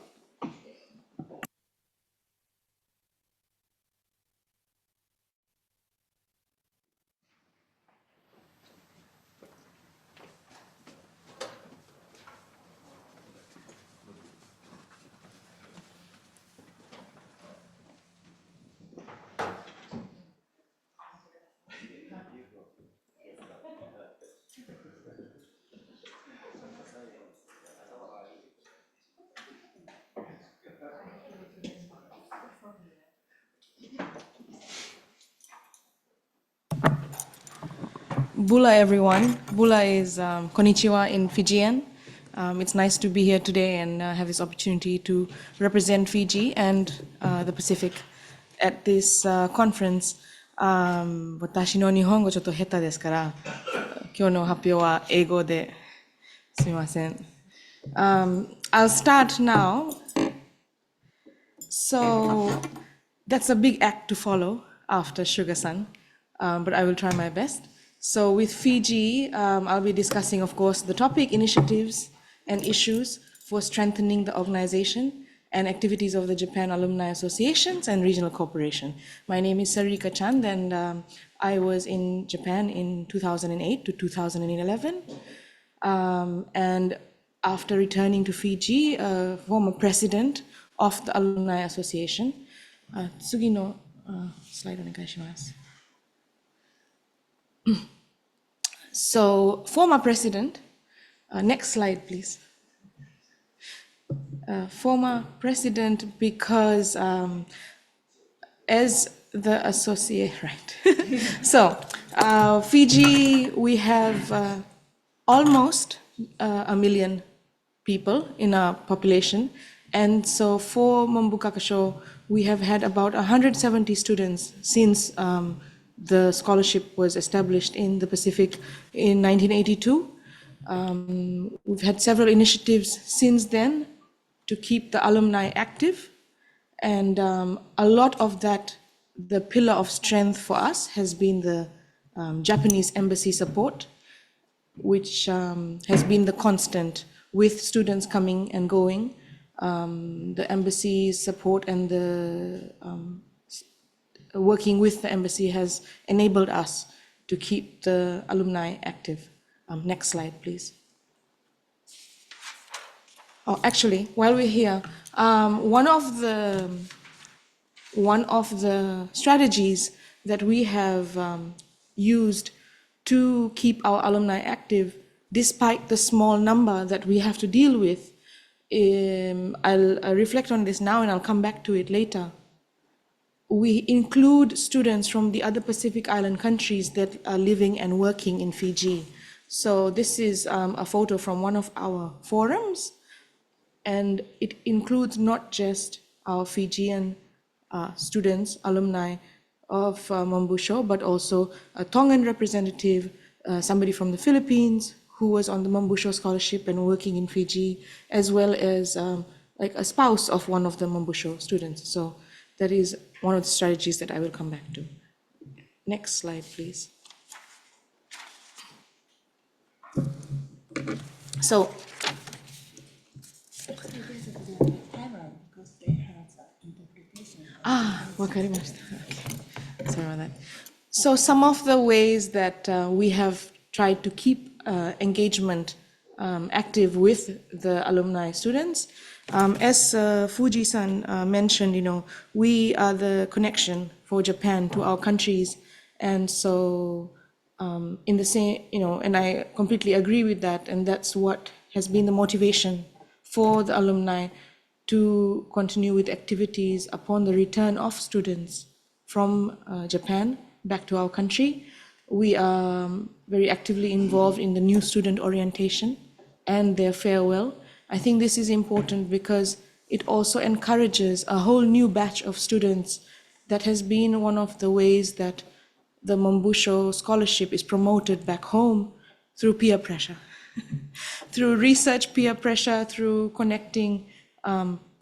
Bula everyone. Bula is konnichiwa in Fijian. It's nice to be here today and have this opportunity to represent Fiji and the Pacific at this conference. 私の日本語ちょっと下手ですから、今日の発表は英語ですみません。I'll start now. So that's a big act to follow after Sugar-san. but I will try my best. So with Fiji, I'll be discussing, of course, the topic, initiatives, and issues for strengthening the organization and activities of the Japan Alumni Associations and Regional Cooperation. My name is Sarika Chand, and I was in Japan in 2008 to 2011. And after returning to Fiji, former president of the Alumni Association. 次のスライドお願いします。So, former president, next slide, please. Former president because as the associate, right? So, Fiji, we have almost 1 million people in our population. And so for Mombukakasho, we have had about 170 students since the scholarship was established in the Pacific in 1982. We've had several initiatives since then to keep the alumni active. And a lot of that, the pillar of strength for us has been the Japanese embassy support, which has been the constant with students coming and going. The embassy's support and the working with the embassy has enabled us to keep the alumni active. Next slide, please. Oh, actually, while we're here, one of the strategies that we have used to keep our alumni active, despite the small number that we have to deal with, I'll reflect on this now and I'll come back to it later. We include students from the other Pacific Island countries that are living and working in Fiji. So this is a photo from one of our forums, and it includes not just our Fijian students, alumni of Mombusho, but also a Tongan representative, somebody from the Philippines who was on the Mombusho scholarship and working in Fiji, as well as like a spouse of one of the Mombusho students. So that is one of the strategies that I will come back to. Next slide, please. So, wakarimashita. Okay, sorry about that. So some of the ways that we have tried to keep engagement active with the alumni students. As Fuji-san mentioned, we are the connection for Japan to our countries, and so in the same, and I completely agree with that, and that's what has been the motivation for the alumni to continue with activities upon the return of students from Japan back to our country. We are very actively involved in the new student orientation and their farewell. I think this is important because it also encourages a whole new batch of students. That has been one of the ways that the Mombusho scholarship is promoted back home, through peer pressure, through research peer pressure, through connecting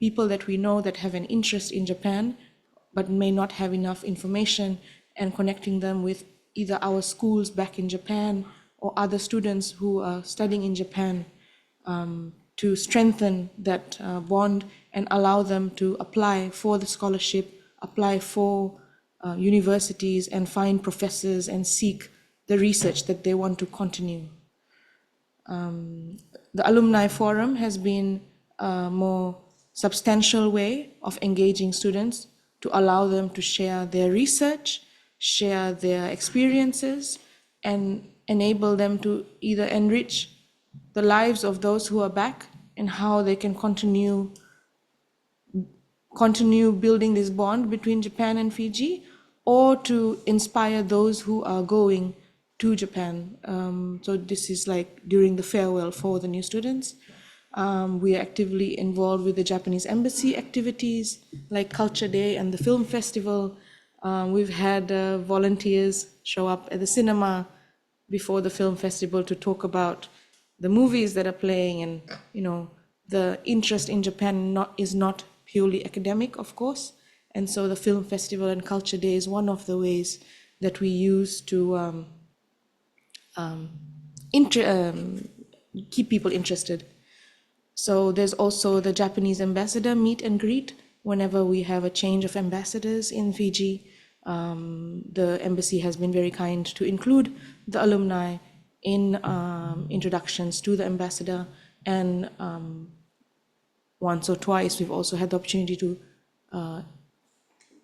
people that we know that have an interest in Japan, but may not have enough information, and connecting them with either our schools back in Japan or other students who are studying in Japan, to strengthen that bond and allow them to apply for the scholarship, apply for universities and find professors and seek the research that they want to continue. The Alumni Forum has been a more substantial way of engaging students to allow them to share their research, share their experiences, and enable them to either enrich the lives of those who are back and how they can continue building this bond between Japan and Fiji, or to inspire those who are going to Japan. So this is like during the farewell for the new students. We are actively involved with the Japanese embassy activities like Culture Day and the film festival. We've had volunteers show up at the cinema before the film festival to talk about the movies that are playing, and the interest in Japan is not purely academic, of course, and so the film festival and Culture Day is one of the ways that we use to keep people interested. So there's also the Japanese ambassador meet and greet. Whenever we have a change of ambassadors in Fiji, the embassy has been very kind to include the alumni in introductions to the ambassador, and once or twice we've also had the opportunity to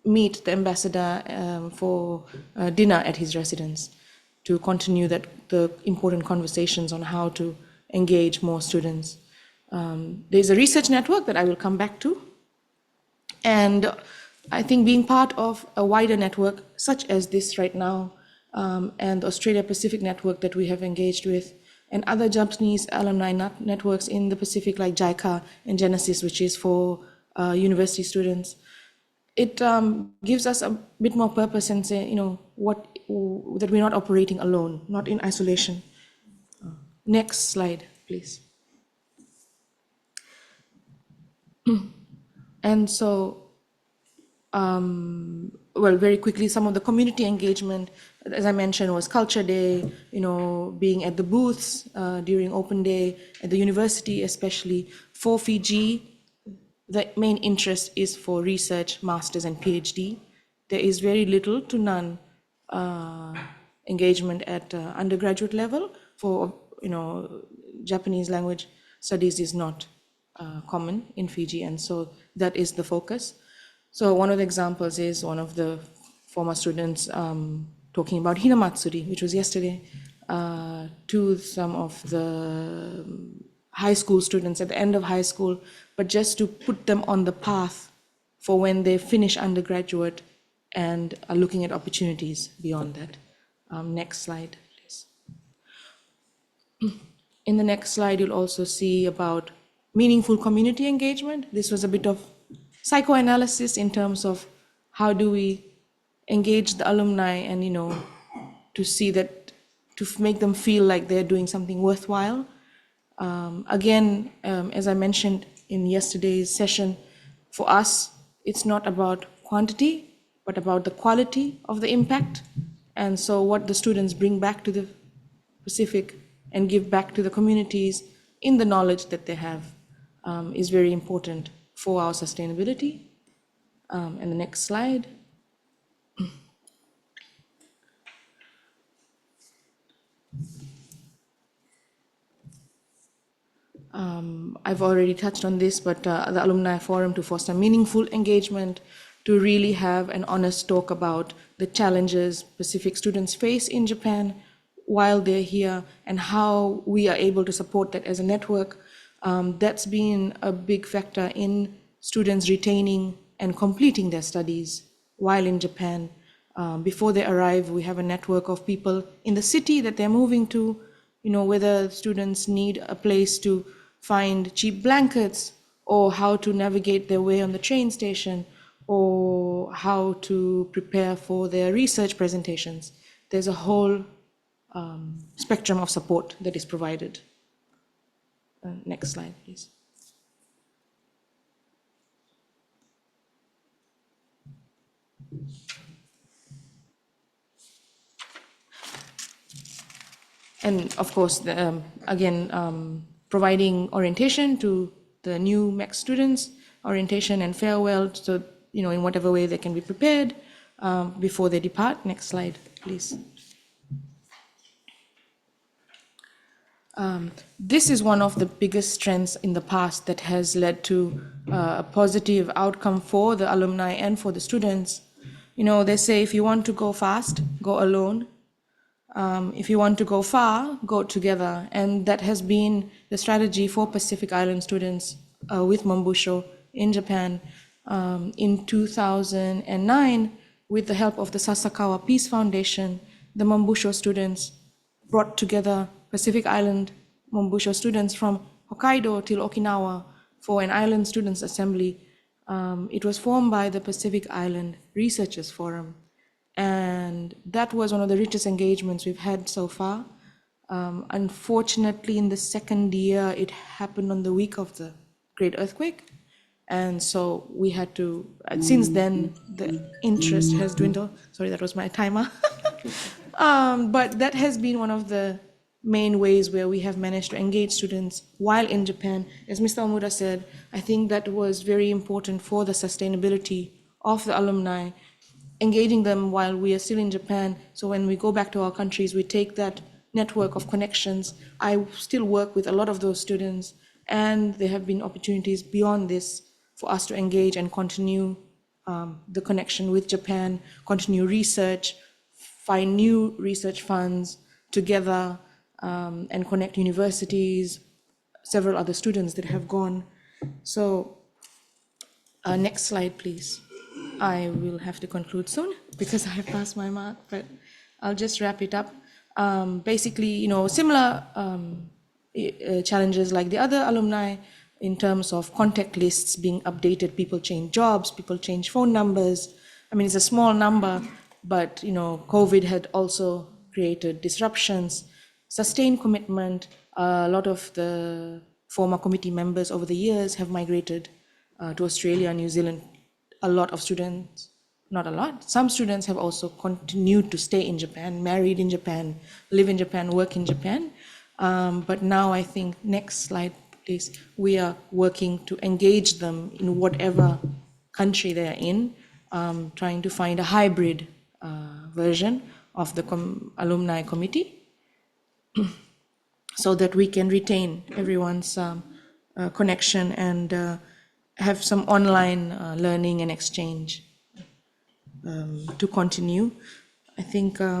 meet the ambassador for dinner at his residence to continue the important conversations on how to engage more students. There's a research network that I will come back to, and I think being part of a wider network such as this right now, and the Australia Pacific network that we have engaged with, and other Japanese alumni networks in the Pacific like JICA and Genesis, which is for university students, it gives us a bit more purpose and say, that we're not operating alone, not in isolation. Next slide, please. And so, very quickly, some of the community engagement, as I mentioned, was Culture Day, being at the booths during Open Day, at the university especially. For Fiji, the main interest is for research, master's and PhD. There is very little to none engagement at undergraduate level. For, Japanese language studies is not common in Fiji, and so that is the focus. So one of the examples is one of the former students talking about Hinamatsuri, which was yesterday, to some of the high school students at the end of high school, but just to put them on the path for when they finish undergraduate and are looking at opportunities beyond that. Next slide, please. In the next slide, you'll also see about meaningful community engagement. This was a bit of psychoanalysis in terms of how do we engage the alumni and, to see that, to make them feel like they're doing something worthwhile. Again, as I mentioned in yesterday's session, for us, it's not about quantity, but about the quality of the impact. And so what the students bring back to the Pacific and give back to the communities in the knowledge that they have is very important for our sustainability. And the next slide. I've already touched on this, but the Alumni Forum to foster meaningful engagement, to really have an honest talk about the challenges Pacific students face in Japan while they're here and how we are able to support that as a network. That's been a big factor in students retaining and completing their studies while in Japan. Before they arrive, we have a network of people in the city that they're moving to, whether students need a place to find cheap blankets, or how to navigate their way on the train station, or how to prepare for their research presentations. There's a whole spectrum of support that is provided. Next slide, please. And of course, providing orientation to the new MEC students, orientation and farewell, so in whatever way they can be prepared before they depart. Next slide, please. This is one of the biggest trends in the past that has led to a positive outcome for the alumni and for the students. They say if you want to go fast, go alone. If you want to go far, go together. And that has been the strategy for Pacific Island students with Mambusho in Japan. In 2009, with the help of the Sasakawa Peace Foundation, the Mambusho students brought together Pacific Island Mambusho students from Hokkaido till Okinawa for an Island Students Assembly. It was formed by the Pacific Island Researchers Forum. And that was one of the richest engagements we've had so far. Unfortunately, in the second year, it happened on the week of the Great Earthquake. And so we had to, since then, the interest has dwindled. Sorry, that was my timer. But that has been one of the main ways where we have managed to engage students while in Japan. As Mr. Omura said, I think that was very important for the sustainability of the alumni, engaging them while we are still in Japan. So when we go back to our countries, we take that network of connections. I still work with a lot of those students, and there have been opportunities beyond this for us to engage and continue the connection with Japan, continue research, find new research funds together, and connect universities, several other students that have gone. So next slide, please. I will have to conclude soon because I have passed my mark, but I'll just wrap it up. Basically, similar challenges like the other alumni in terms of contact lists being updated. People change jobs, people change phone numbers. I mean, it's a small number, but COVID had also created disruptions, sustained commitment. A lot of the former committee members over the years have migrated to Australia and New Zealand. A lot of students, not a lot, some students have also continued to stay in Japan, married in Japan, live in Japan, work in Japan. But now I think, next slide, please, we are working to engage them in whatever country they are in, trying to find a hybrid version of the alumni committee so that we can retain everyone's connection and have some online learning and exchange to continue. I think, I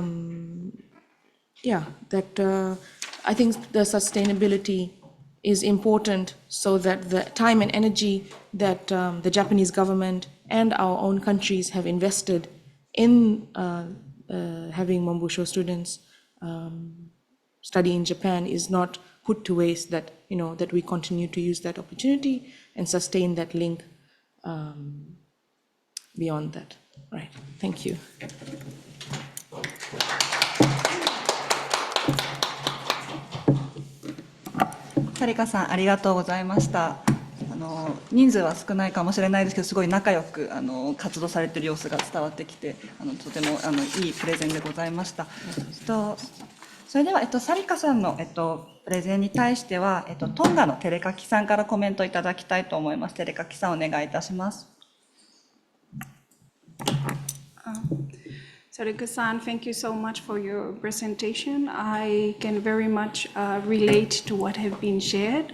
think the sustainability is important so that the time and energy that the Japanese government and our own countries have invested in having Mombusho students study in Japan is not put to waste, that that we continue to use that opportunity and sustain that link beyond that. Right. Thank you. サリカさん、ありがとうございました。人数は少ないかもしれないですけど、すごい仲良く活動されている様子が伝わってきて、とてもいいプレゼンでございました。それでは、サリカさんの、プレゼンに対しては、トンガのテレカキさんからコメントいただきたいと思います。テレカキさん、お願いいたします。Sarika-san, thank you so much for your presentation. I can very much relate to what have been shared.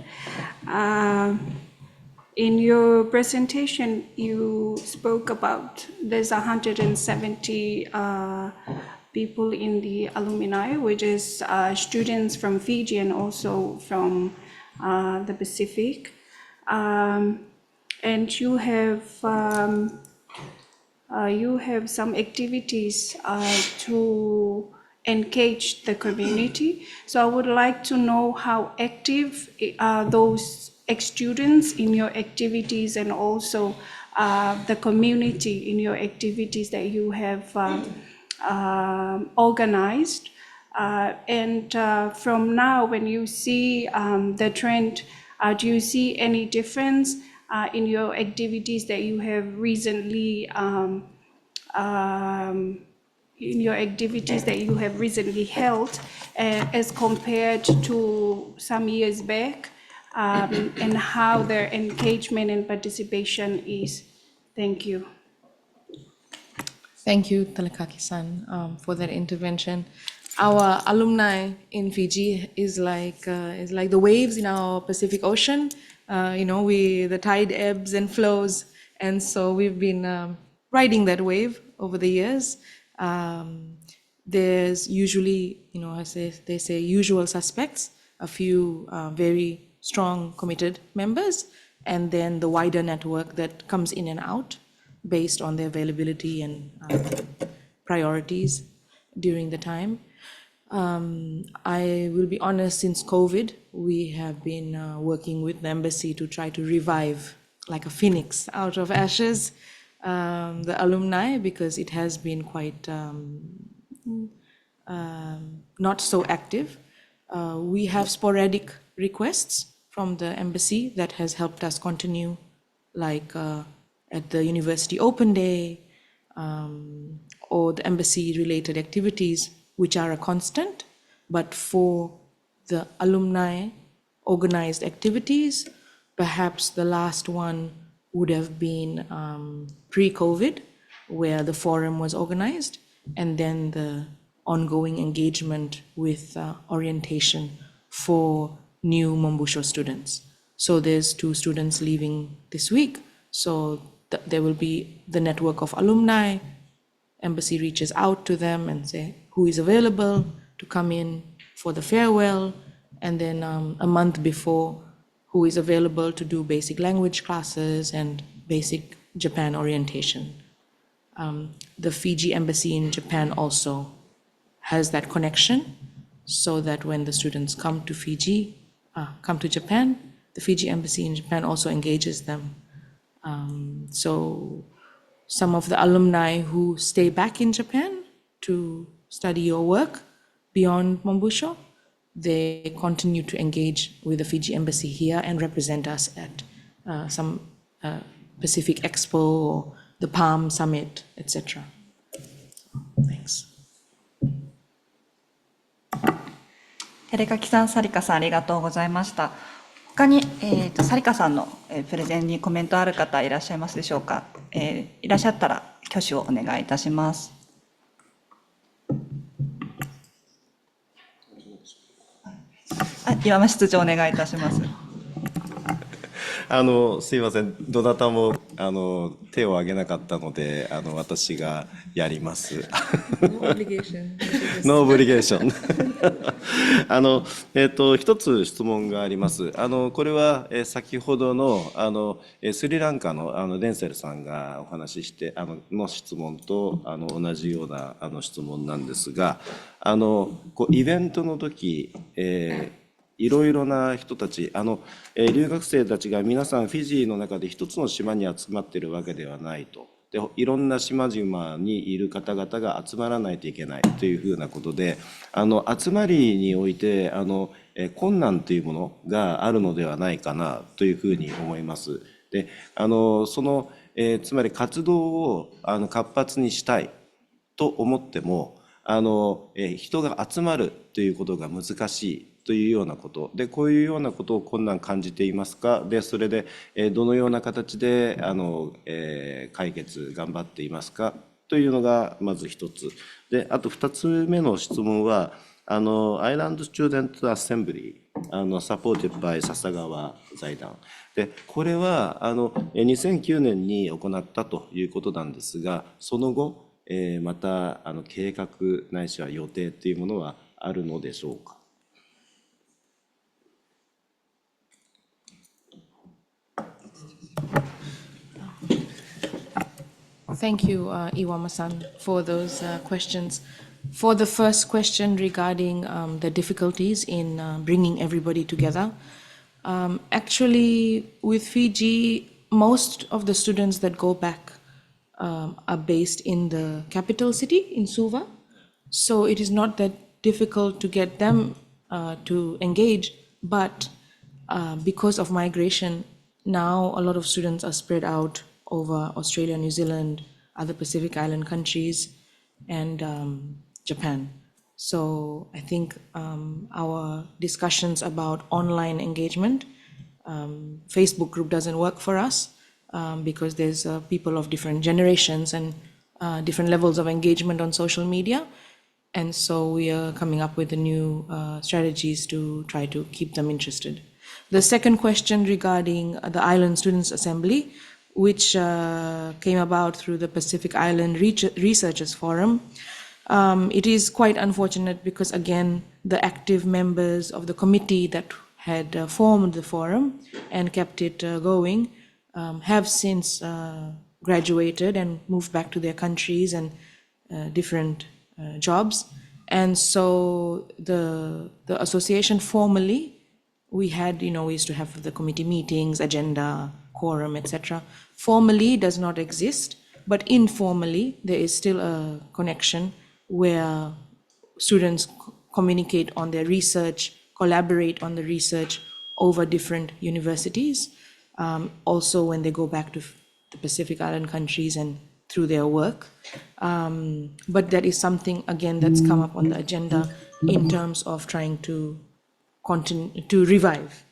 In your presentation, you spoke about there's 170 people in the alumni, which is students from Fiji and also from the Pacific. And you have some activities to engage the community. So I would like to know how active are those ex-students in your activities and also the community in your activities that you have organized. And from now, when you see the trend, do you see any difference in your activities that you have recently held as compared to some years back, and how their engagement and participation is? Thank you. Thank you, Telekaki-san, for that intervention. Our alumni in Fiji is like the waves in our Pacific Ocean. The tide ebbs and flows, and so we've been riding that wave over the years. There's usually, they say usual suspects, a few very strong, committed members, and then the wider network that comes in and out based on their availability and priorities during the time. I will be honest, since COVID, we have been working with the embassy to try to revive, like a phoenix out of ashes, the alumni, because it has been quite not so active. We have sporadic requests from the embassy that has helped us continue, like at the University Open Day, or the embassy-related activities, which are a constant, but for the alumni organized activities, perhaps the last one would have been pre-COVID, where the forum was organized, and then the ongoing engagement with orientation for new Mombusho students. So there's 2 students leaving this week, so there will be the network of alumni. Embassy reaches out to them and say who is available to come in for the farewell, and then a month before, who is available to do basic language classes and basic Japan orientation. The Fiji embassy in Japan also has that connection, so that when the students come to Japan, the Fiji embassy in Japan also engages them. So some of the alumni who stay back in Japan to study or work beyond Mombusho, they continue to engage with the Fiji embassy here and represent us at some Pacific Expo or the Palm Summit, etc. Thanks. 寺垣さん、サリカさん、ありがとうございました。他に、サリカさんの、プレゼンにコメントある方いらっしゃいますでしょうか。いらっしゃったら挙手をお願いいたします。岩間室長お願いいたします。すいません、どなたも手を挙げなかったので私がやります。No obligation. No obligation. 一つ質問があります。これは先ほどのスリランカのデンセルさんがお話ししての質問と同じような質問なんですが、イベントの時、いろいろな人たち留学生たちが皆さんフィジーの中で一つの島に集まっているわけではないと。でいろんな島々にいる方々が集まらないといけないというふうなことで集まりにおいて困難というものがあるのではないかなというふうに思います。でつまり活動を活発にしたいと思っても人が集まるということが難しいというようなことで、こういうようなことを困難感じていますか。でそれでどのような形で解決頑張っていますかというのがまず一つで、あと2つ目の質問はアイランド・スチューデント・アッセンブリーサポーティブ・バイ笹川財団で、これは2009年に行ったということなんですが、その後また計画ないしは予定というものはあるのでしょうか。Thank you, Iwama-san, for those questions. For the first question regarding the difficulties in bringing everybody together, actually with Fiji, most of the students that go back are based in the capital city, in Suva. So it is not that difficult to get them to engage, but because of migration, now a lot of students are spread out over Australia, New Zealand, other Pacific Island countries, and Japan. So I think our discussions about online engagement, Facebook group doesn't work for us because there's people of different generations and different levels of engagement on social media. And so we are coming up with the new strategies to try to keep them interested. The second question regarding the Island Students' Assembly, which came about through the Pacific Island Researchers Forum. It is quite unfortunate because, again, the active members of the committee that had formed the forum and kept it going have since graduated and moved back to their countries and different jobs. And so the association formally, we used to have the committee meetings, agenda, quorum, etc. Formally does not exist, but informally there is still a connection where students communicate on their research, collaborate on the research over different universities. Also when they go back to the Pacific Island countries and through their work. But that is something, again, that's come up on the agenda in terms of trying to continue to revive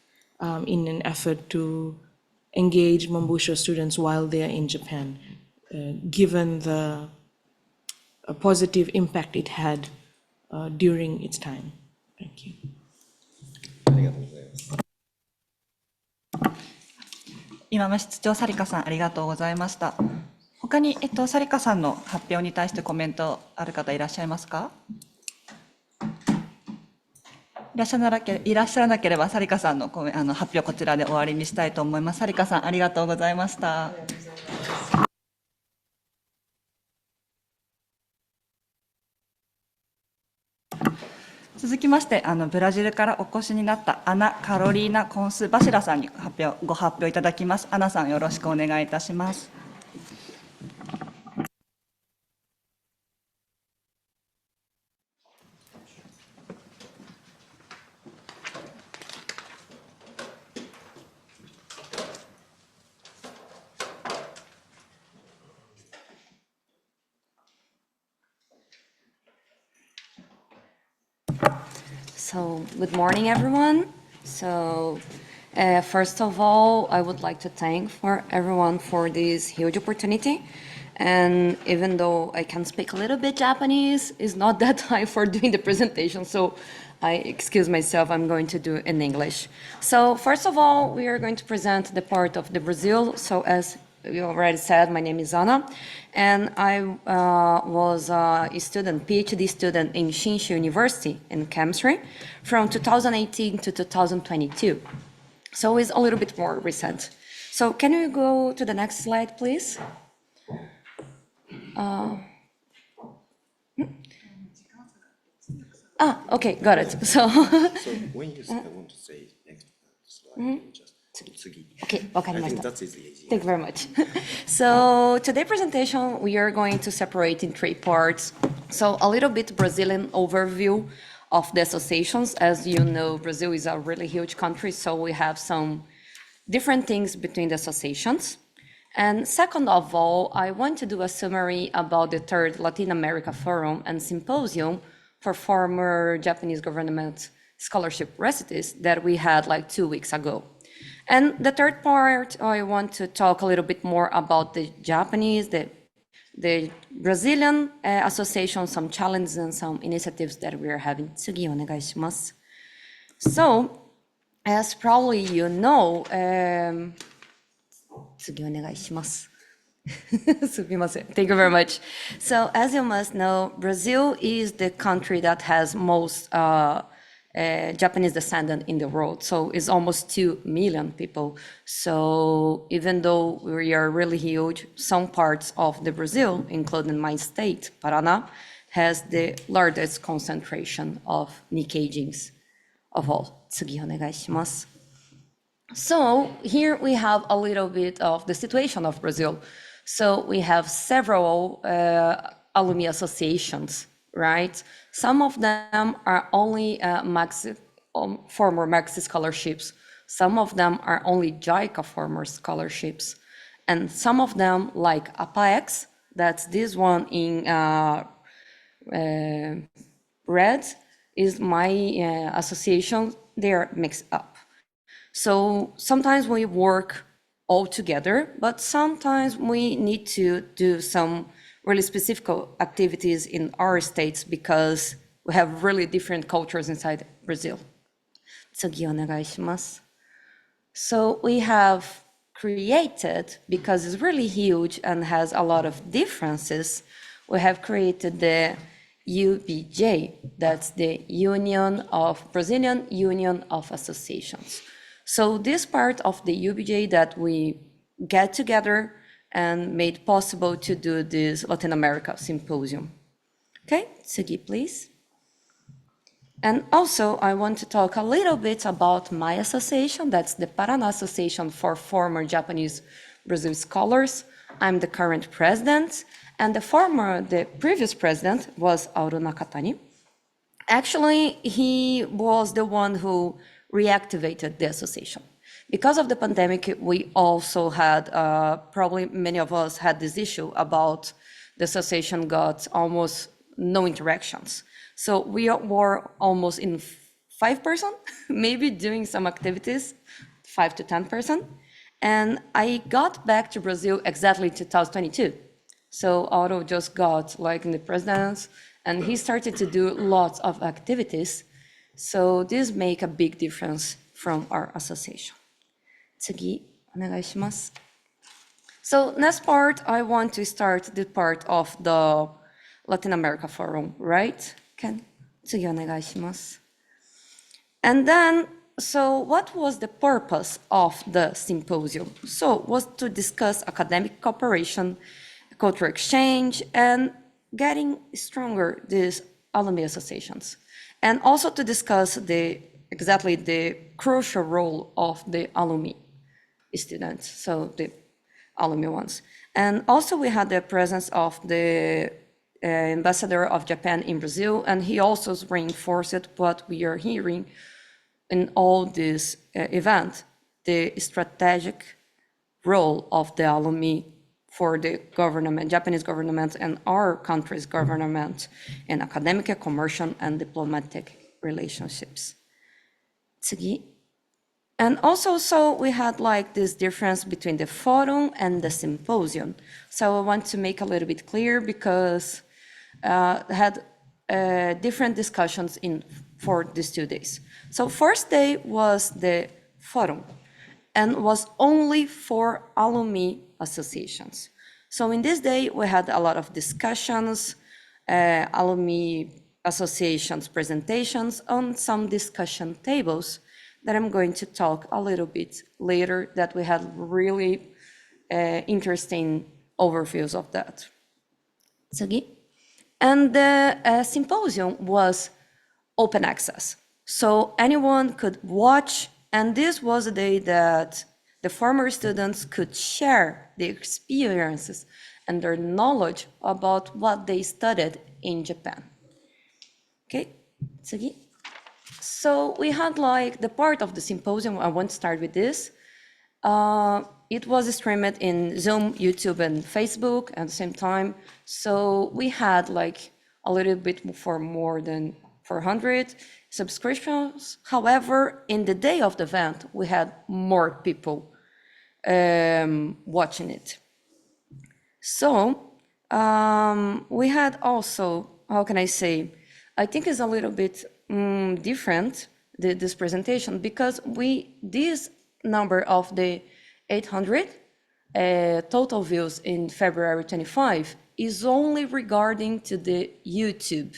in an effort to engage Mombusho students while they are in Japan, given the positive impact it had during its time. Thank you. ありがとうございます。今間室長サリカさんありがとうございました。他にサリカさんの発表に対してコメントある方いらっしゃいますか？いらっしゃらなければサリカさんの発表こちらで終わりにしたいと思います。サリカさんありがとうございました。続きましてブラジルからお越しになったアナ・カロリーナ・コンス・バシラさんにご発表いただきます。アナさんよろしくお願いいたします。So, good morning, everyone. So, first of all, I would like to thank everyone for this huge opportunity. And even though I can speak a little bit Japanese, it's not that high for doing the presentation. So, I excuse myself, I'm going to do it in English. So, first of all, we are going to present the part of the Brazil. So, as you already said, my name is Ana, and I was a student, PhD student in Shinshu University in chemistry from 2018 to 2022. So it's a little bit more recent. So can you go to the next slide, please? Okay, got it. So when you want to say next slide, just 次. Okay, わかりました. I think that is easy. Thank you very much. So today's presentation, we are going to separate in three parts. So a little bit Brazilian overview of the associations. As you know, Brazil is a really huge country, so we have some different things between the associations. And second of all, I want to do a summary about the third Latin America Forum and Symposium for former Japanese government scholarship recipients that we had like 2 weeks ago. And the third part, I want to talk a little bit more about the Japanese, the Brazilian association, some challenges and some initiatives that we are having. 次お願いします. So, as probably you know, 次お願いします. すみません. Thank you very much. So, as you must know, Brazil is the country that has most Japanese descendant in the world. So it's almost 2 million people. So even though we are really huge, some parts of the Brazil, including my state, Paraná, has the largest concentration of Nikkei genes of all. 次お願いします. So here we have a little bit of the situation of Brazil. So we have several alumni associations, right? Some of them are only former Maxi scholarships. Some of them are only JICA former scholarships. And some of them, like APAEX, that's this one in red, is my association. They're mixed up. So sometimes we work all together, but sometimes we need to do some really specific activities in our states because we have really different cultures inside Brazil. 次お願いします. So we have created, because it's really huge and has a lot of differences, we have created the UBJ, that's the Brazilian Union of Associations. So this part of the UBJ that we get together and made possible to do this Latin America Symposium. Okay, 次, please. And also, I want to talk a little bit about my association. That's the Paraná Association for Former Japanese Brazil Scholars. I'm the current president, and the previous president was Auro Nakatani. Actually, he was the one who reactivated the association. Because of the pandemic, we also had, probably many of us had this issue about the association got almost no interactions. So we were almost in 5%, maybe doing some activities, 5 to 10%. And I got back to Brazil exactly 2022. So Otto just got like in the president's, and he started to do lots of activities. So this make a big difference from our association. 次、お願いします。So next part, I want to start the part of the Latin America Forum, right? Ken? 次お願いします。And then, so what was the purpose of the symposium? So it was to discuss academic cooperation, cultural exchange, and getting stronger these alumni associations. And also to discuss exactly the crucial role of the alumni students, so the alumni ones. And also we had the presence of the ambassador of Japan in Brazil, and he also reinforced what we are hearing in all this event, the strategic role of the alumni for the government, Japanese government, and our country's government in academic, commercial, and diplomatic relationships. 次. And also, so we had like this difference between the forum and the symposium. So I want to make a little bit clear because had different discussions for these 2 days. So first day was the forum and was only for alumni associations. So in this day, we had a lot of discussions, alumni associations presentations on some discussion tables that I'm going to talk a little bit later, that we had really interesting overviews of that. 次. And the symposium was open access. So anyone could watch, and this was a day that the former students could share their experiences and their knowledge about what they studied in Japan. Okay, 次. So we had like the part of the symposium, I want to start with this. It was streamed in Zoom, YouTube, and Facebook at the same time. So we had like a little bit for more than 400 subscriptions. However, in the day of the event, we had more people watching it. So we had also, how can I say, I think it's a little bit different, this presentation, because this number of the 800 total views in February 25 is only regarding to the YouTube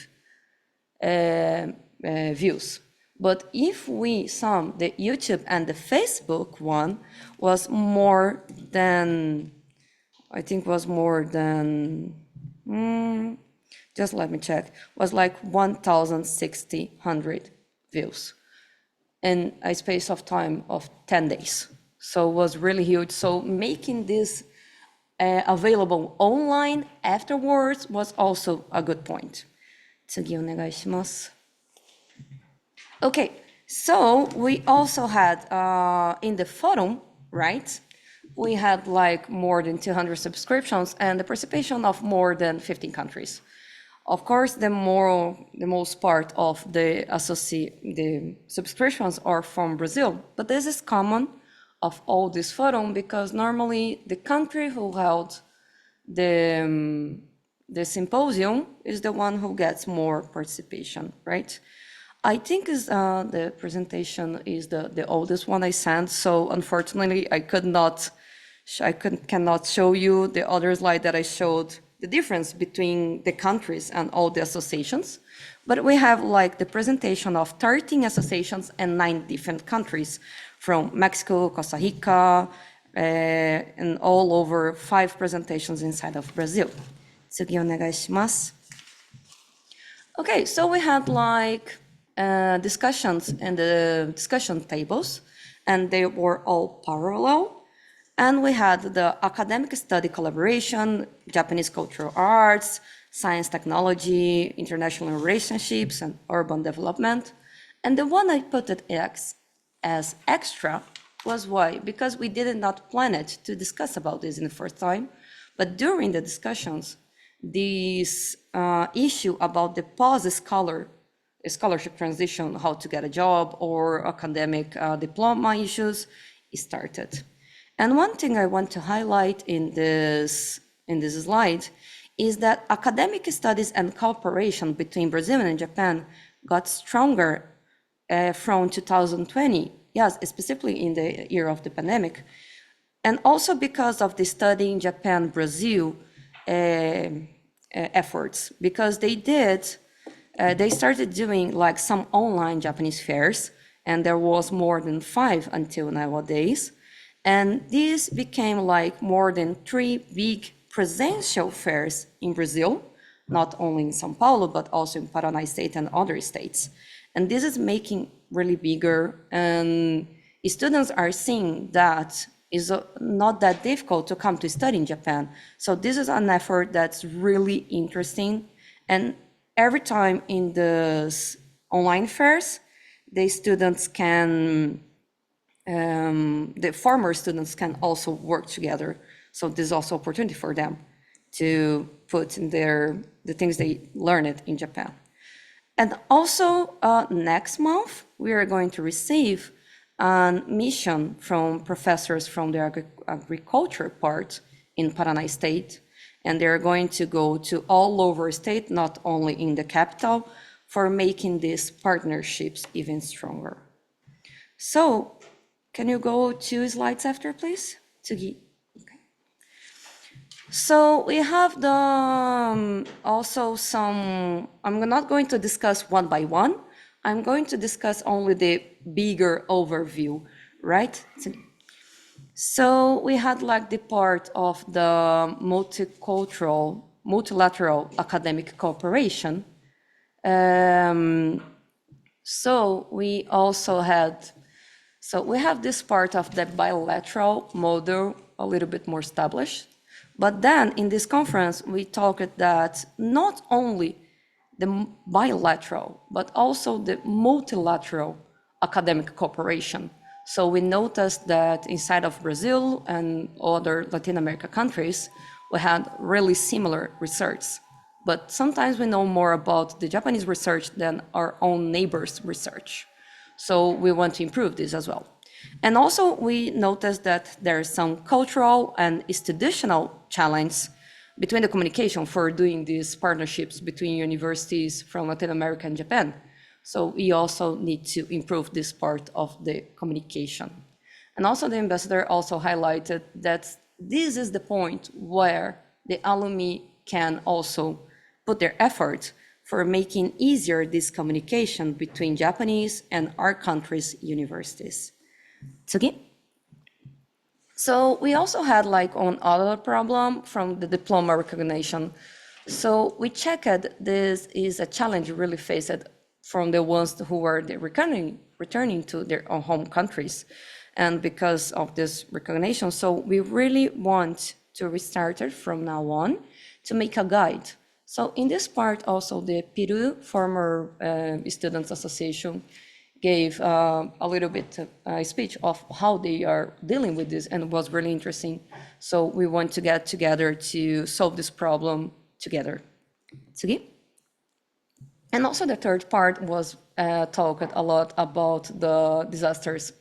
views. But if we sum the YouTube and the Facebook one, was more than, I think was more than, just let me check, was like 1,600 views in a space of time of 10 days. So it was really huge. So making this available online afterwards was also a good point. 次お願いします. Okay, so we also had in the forum, right? We had like more than 200 subscriptions and the participation of more than 15 countries. Of course, the most part of the subscriptions are from Brazil, but this is common of all this forum because normally the country who held the symposium is the one who gets more participation, right? I think the presentation is the oldest one I sent, so unfortunately I cannot show you the other slide that I showed the difference between the countries and all the associations. But we have like the presentation of 13 associations and 9 different countries from Mexico, Costa Rica, and all over 5 presentations inside of Brazil. 次お願いします. Okay, so we had like discussions in the discussion tables, and they were all parallel. And we had the academic study collaboration, Japanese cultural arts, science technology, international relationships, and urban development. And the one I put it as extra was why? Because we did not plan it to discuss about this in the first time, but during the discussions, this issue about the scholarship transition, how to get a job or academic diploma issues started. And one thing I want to highlight in this slide is that academic studies and cooperation between Brazil and Japan got stronger from 2020, yes, specifically in the year of the pandemic, and also because of the study in Japan-Brazil efforts, because they started doing like some online Japanese fairs, and there was more than 5 until nowadays. And this became like more than 3 big presential fairs in Brazil, not only in São Paulo, but also in Paraná state and other states. And this is making really bigger, and students are seeing that it's not that difficult to come to study in Japan. So this is an effort that's really interesting. And every time in the online fairs, the students can, the former students can also work together. So this is also opportunity for them to put in the things they learned in Japan. And also next month, we are going to receive a mission from professors from the agriculture part in Paraná state. And they're going to go to all over state, not only in the capital, for making these partnerships even stronger. So can you go 2 slides after, please? Okay. So we have the also some, I'm not going to discuss one by one. I'm going to discuss only the bigger overview, right? So we had like the part of the multilateral academic cooperation. So we also had, so we have this part of the bilateral model a little bit more established. But then in this conference, we talked that not only the bilateral, but also the multilateral academic cooperation. So we noticed that inside of Brazil and other Latin America countries, we had really similar research. But sometimes we know more about the Japanese research than our own neighbors' research. So we want to improve this as well. And also we noticed that there is some cultural and institutional challenge between the communication for doing these partnerships between universities from Latin America and Japan. So we also need to improve this part of the communication. And also the ambassador also highlighted that this is the point where the alumni can also put their effort for making easier this communication between Japanese and our country's universities. Tsugi. So we also had like one other problem from the diploma recognition. So we checked this is a challenge really faced from the ones who were returning to their own home countries. And because of this recognition, so we really want to restart it from now on to make a guide. So in this part also the Peru Former Students Association gave a little bit a speech of how they are dealing with this, and it was really interesting. So we want to get together to solve this problem together. Tsugi. And also the third part was talked a lot about the disasters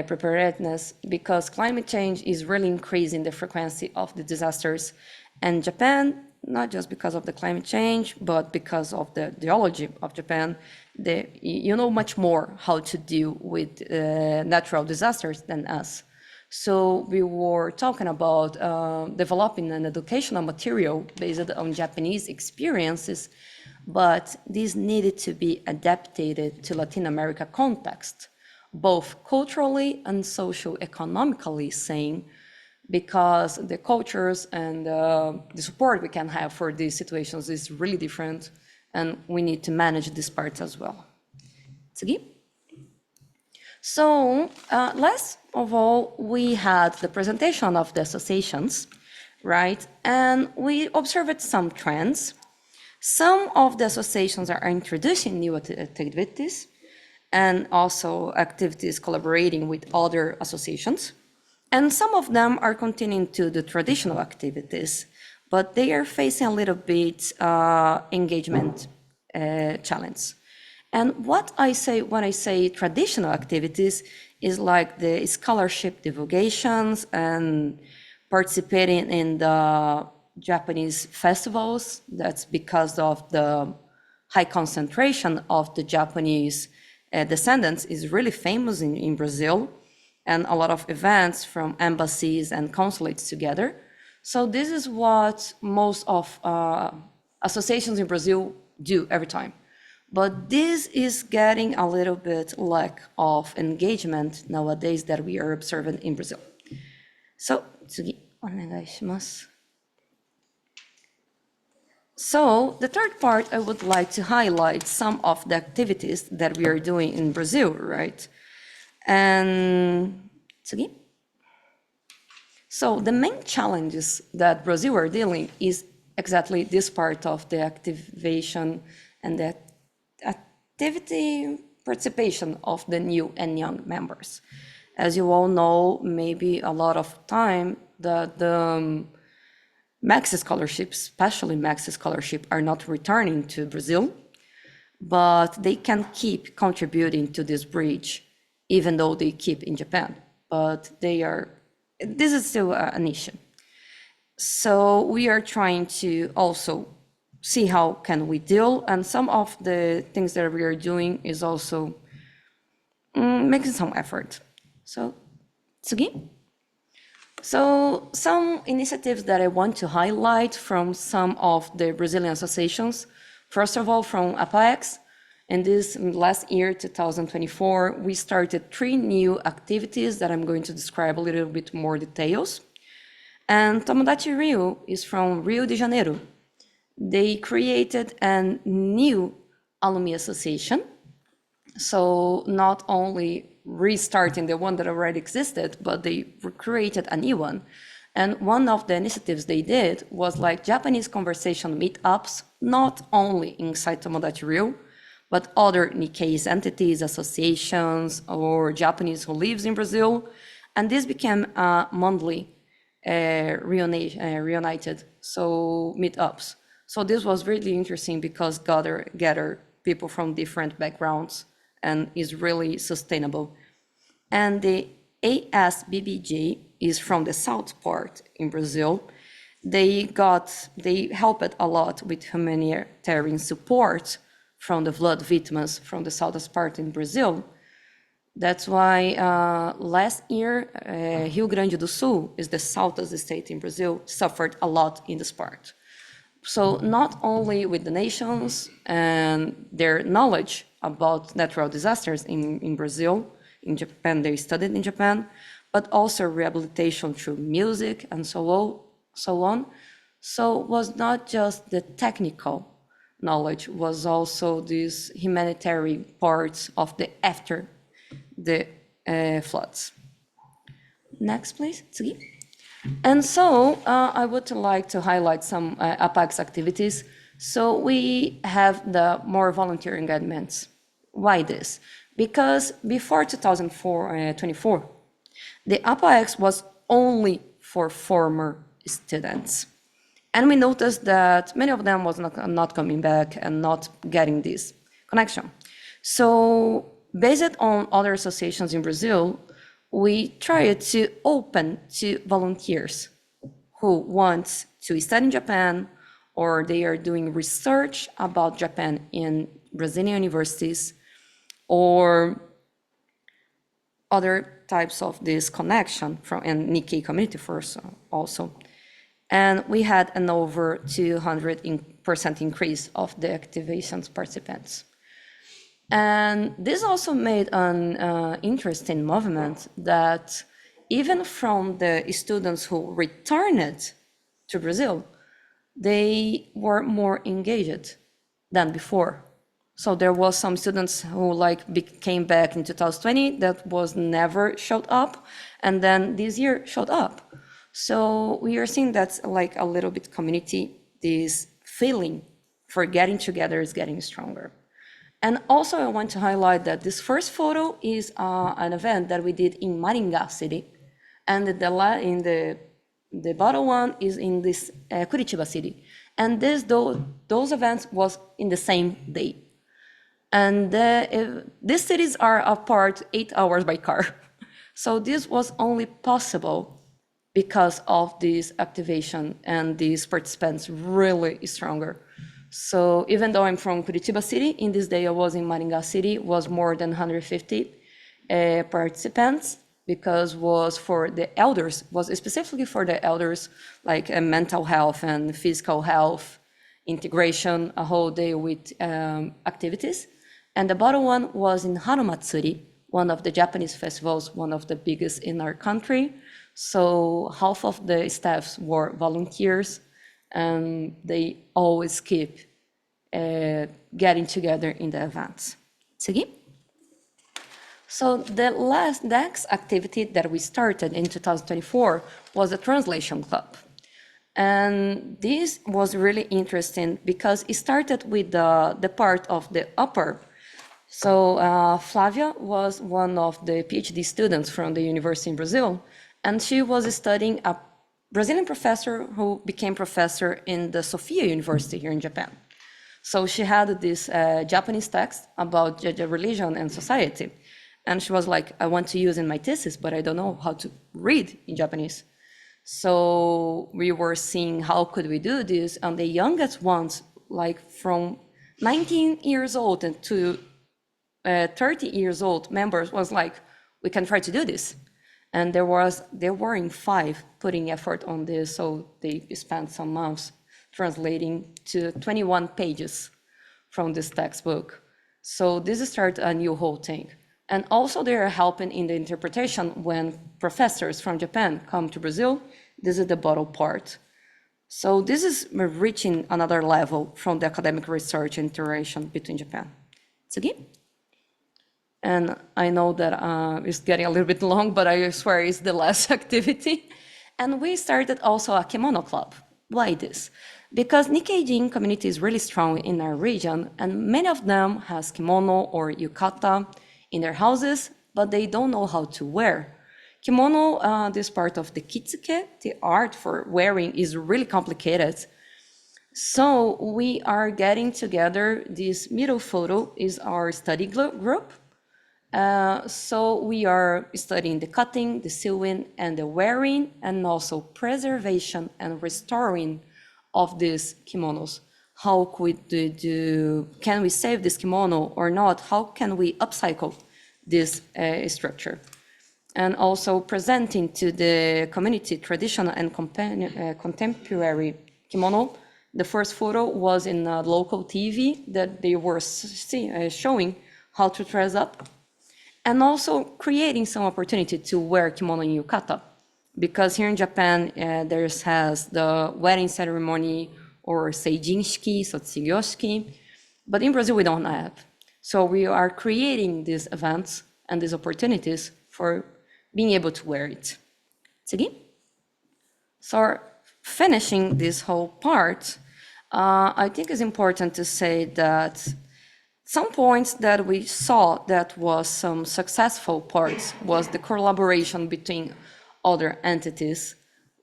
preparedness, because climate change is really increasing the frequency of the disasters. And Japan, not just because of the climate change, but because of the geology of Japan, you know much more how to deal with natural disasters than us. So we were talking about developing an educational material based on Japanese experiences, but this needed to be adapted to Latin America context, both culturally and socio-economically saying, because the cultures and the support we can have for these situations is really different, and we need to manage this part as well. Tsugi. So last of all, we had the presentation of the associations, right? And we observed some trends. Some of the associations are introducing new activities, and also activities collaborating with other associations. And some of them are continuing to the traditional activities, but they are facing a little bit engagement challenge. And what I say when I say traditional activities is like the scholarship divulgations and participating in the Japanese festivals. That's because of the high concentration of the Japanese descendants is really famous in Brazil, and a lot of events from embassies and consulates together. So this is what most of associations in Brazil do every time. But this is getting a little bit lack of engagement nowadays that we are observing in Brazil. So, 次お願いします。So the third part, I would like to highlight some of the activities that we are doing in Brazil, right? And 次. So the main challenges that Brazil are dealing is exactly this part of the activation and the activity participation of the new and young members. As you all know, maybe a lot of time the Maxi scholarships, especially Maxi scholarship, are not returning to Brazil, but they can keep contributing to this bridge, even though they keep in Japan. But this is still an issue. So we are trying to also see how can we deal, and some of the things that we are doing is also making some effort. So, 次. So some initiatives that I want to highlight from some of the Brazilian associations. First of all, from APAEX, in this last year, 2024, we started 3 new activities that I'm going to describe a little bit more details. And Tomodachi Rio is from Rio de Janeiro. They created a new alumni association. So not only restarting the one that already existed, but they created a new one. And one of the initiatives they did was like Japanese conversation meetups, not only inside Tomodachi Rio, but other Nikkei entities, associations, or Japanese who lives in Brazil. And this became a monthly reunited, so meetups. So this was really interesting because gather people from different backgrounds and is really sustainable. And the ASBBJ is from the south part in Brazil. They helped a lot with humanitarian support from the flood victims from the southern part in Brazil. That's why last year, Rio Grande do Sul is the southern state in Brazil, suffered a lot in this part. So not only with the nations and their knowledge about natural disasters in Brazil, in Japan, they studied in Japan, but also rehabilitation through music and so on. So it was not just the technical knowledge, was also this humanitarian parts of the after the floods. Next, please. 次. And so I would like to highlight some APAEX activities. So we have the more volunteer engagements. Why this? Because before 2024, the APAEX was only for former students. And we noticed that many of them was not coming back and not getting this connection. So based on other associations in Brazil, we tried to open to volunteers who want to study in Japan, or they are doing research about Japan in Brazilian universities, or other types of this connection from and Nikkei community first also. And we had an over 200% increase of the activations participants. And this also made an interesting movement that even from the students who returned to Brazil, they were more engaged than before. So there was some students who came back in 2020 that was never showed up, and then this year showed up. So we are seeing that's like a little bit community, this feeling for getting together is getting stronger. And also I want to highlight that this first photo is an event that we did in Maringá city. And the bottom one is in this Curitiba city. And those events was in the same day. And these cities are apart 8 hours by car. So this was only possible because of this activation and these participants really stronger. So even though I'm from Curitiba city, in this day I was in Maringá city, was more than 150 participants, because was for the elders, was specifically for the elders, like mental health and physical health, integration, a whole day with activities. And the bottom one was in Harumatsuri, one of the Japanese festivals, one of the biggest in our country. So half of the staffs were volunteers, and they always keep getting together in the events. Tsugi? So the next activity that we started in 2024 was a translation club. And this was really interesting because it started with the part of the upper. So Flavia was one of the PhD students from the university in Brazil, and she was studying a Brazilian professor who became professor in the Sophia University here in Japan. So she had this Japanese text about religion and society. And she was like, I want to use in my thesis, but I don't know how to read in Japanese. So we were seeing how could we do this. And the youngest ones, like from 19 years old and to 30 years old members was like, we can try to do this. And there were in 5 putting effort on this. So they spent some months translating to 21 pages from this textbook. So this started a new whole thing. And also they are helping in the interpretation when professors from Japan come to Brazil. This is the bottom part. So this is reaching another level from the academic research interaction between Japan. Tsugi? And I know that it's getting a little bit long, but I swear it's the last activity. And we started also a kimono club. Why this? Because Nikkei-jin community is really strong in our region, and many of them has kimono or yukata in their houses, but they don't know how to wear. Kimono, this part of the kitsuke, the art for wearing, is really complicated. So we are getting together. This middle photo is our study group. So we are studying the cutting, the sewing, and the wearing, and also preservation and restoring of these kimonos. How could we do, can we save this kimono or not? How can we upcycle this structure? And also presenting to the community traditional and contemporary kimono. The first photo was in a local TV that they were showing how to dress up, and also creating some opportunity to wear kimono in yukata. Because here in Japan, there has the wedding ceremony or seijinshiki, sotsugyoushiki, but in Brazil we don't have. So we are creating these events and these opportunities for being able to wear it. Tsugi? So finishing this whole part, I think it's important to say that some points that we saw that was some successful parts was the collaboration between other entities,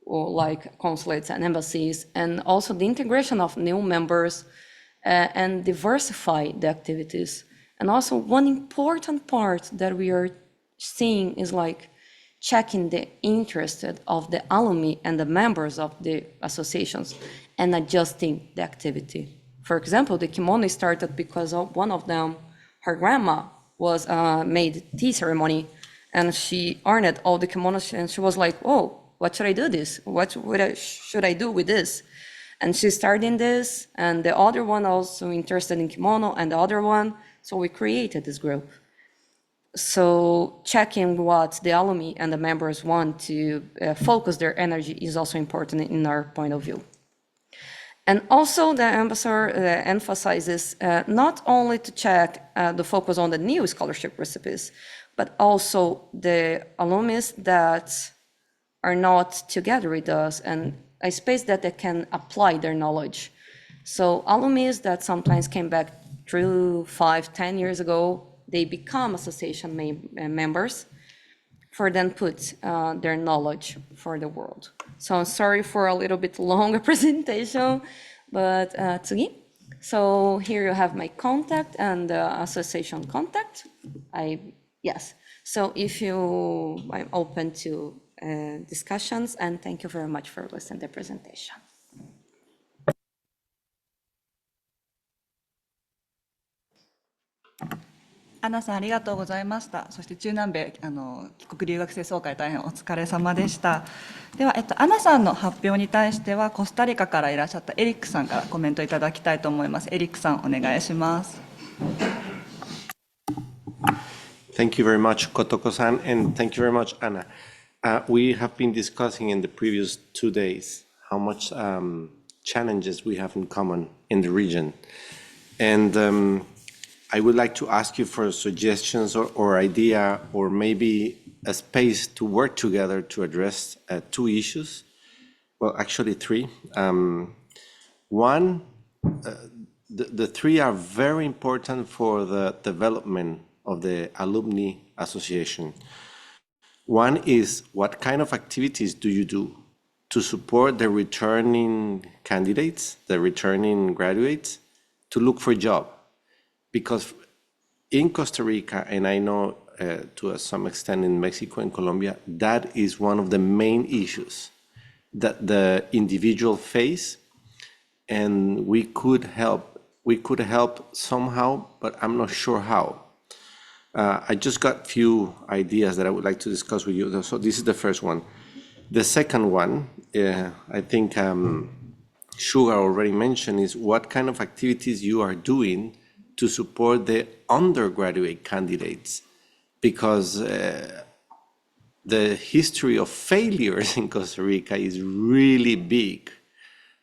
or like consulates and embassies, and also the integration of new members and diversify the activities. And also one important part that we are seeing is like checking the interest of the alumni and the members of the associations and adjusting the activity. For example, the kimono started because of one of them, her grandma was made tea ceremony, and she earned all the kimonos, and she was like, oh, what should I do this? What should I do with this? And she started this, and the other one also interested in kimono, and the other one, so we created this group. So checking what the alumni and the members want to focus their energy is also important in our point of view. And also the ambassador emphasizes not only to check the focus on the new scholarship recipes, but also the alumni that are not together with us and a space that they can apply their knowledge. So alumni that sometimes came back through 5, 10 years ago, they become association members for then put their knowledge for the world. So I'm sorry for a little bit longer presentation, but tsugi. So here you have my contact and the association contact. Yes. So I'm open to discussions, and thank you very much for listening to the presentation. アナさんありがとうございました。そして中南米帰国留学生総会大変お疲れ様でした。では、アナさんの発表に対してはコスタリカからいらっしゃったエリックさんからコメントいただきたいと思います。エリックさんお願いします。Thank you very much, Kotoko-san, and thank you very much, Anna. We have been discussing in the previous 2 days how much challenges we have in common in the region. And I would like to ask you for suggestions or idea, or maybe a space to work together to address 2 issues. Well, actually 3. One, the 3 are very important for the development of the alumni association. One is, what kind of activities do you do to support the returning candidates, the returning graduates, to look for a job? Because in Costa Rica, and I know to some extent in Mexico and Colombia, that is one of the main issues that the individual face, and we could help somehow, but I'm not sure how. I just got few ideas that I would like to discuss with you. So this is the first one. The second one, I think Sugar already mentioned, is what kind of activities you are doing to support the undergraduate candidates, because the history of failures in Costa Rica is really big.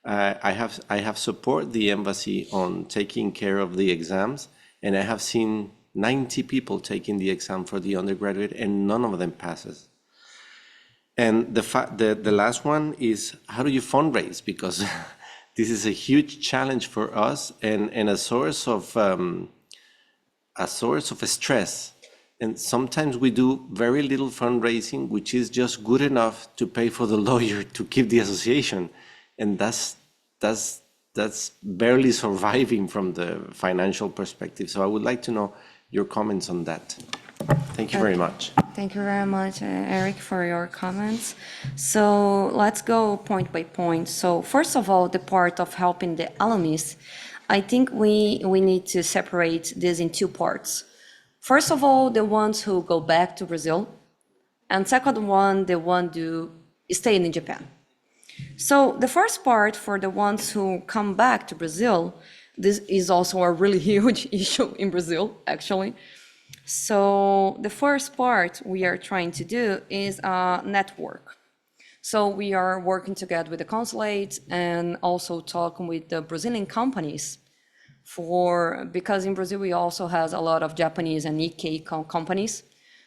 I have support the embassy on taking care of the exams, and I have seen 90 people taking the exam for the undergraduate, and none of them passes. And the last one is, how do you fundraise? Because this is a huge challenge for us, and a source of stress. And sometimes we do very little fundraising, which is just good enough to pay for the lawyer to keep the association, and that's barely surviving from the financial perspective. So I would like to know your comments on that. Thank you very much. Thank you very much, Eric, for your comments. So let's go point by point. So first of all, the part of helping the alumni, I think we need to separate this in 2 parts. First of all, the ones who go back to Brazil, and second one, the one who stay in Japan. So the first part, for the ones who come back to Brazil, this is also a really huge issue in Brazil, actually. So the first part we are trying to do is a network. So we are working together with the consulate and also talking with the Brazilian companies, because in Brazil we also have a lot of Japanese and Nikkei companies.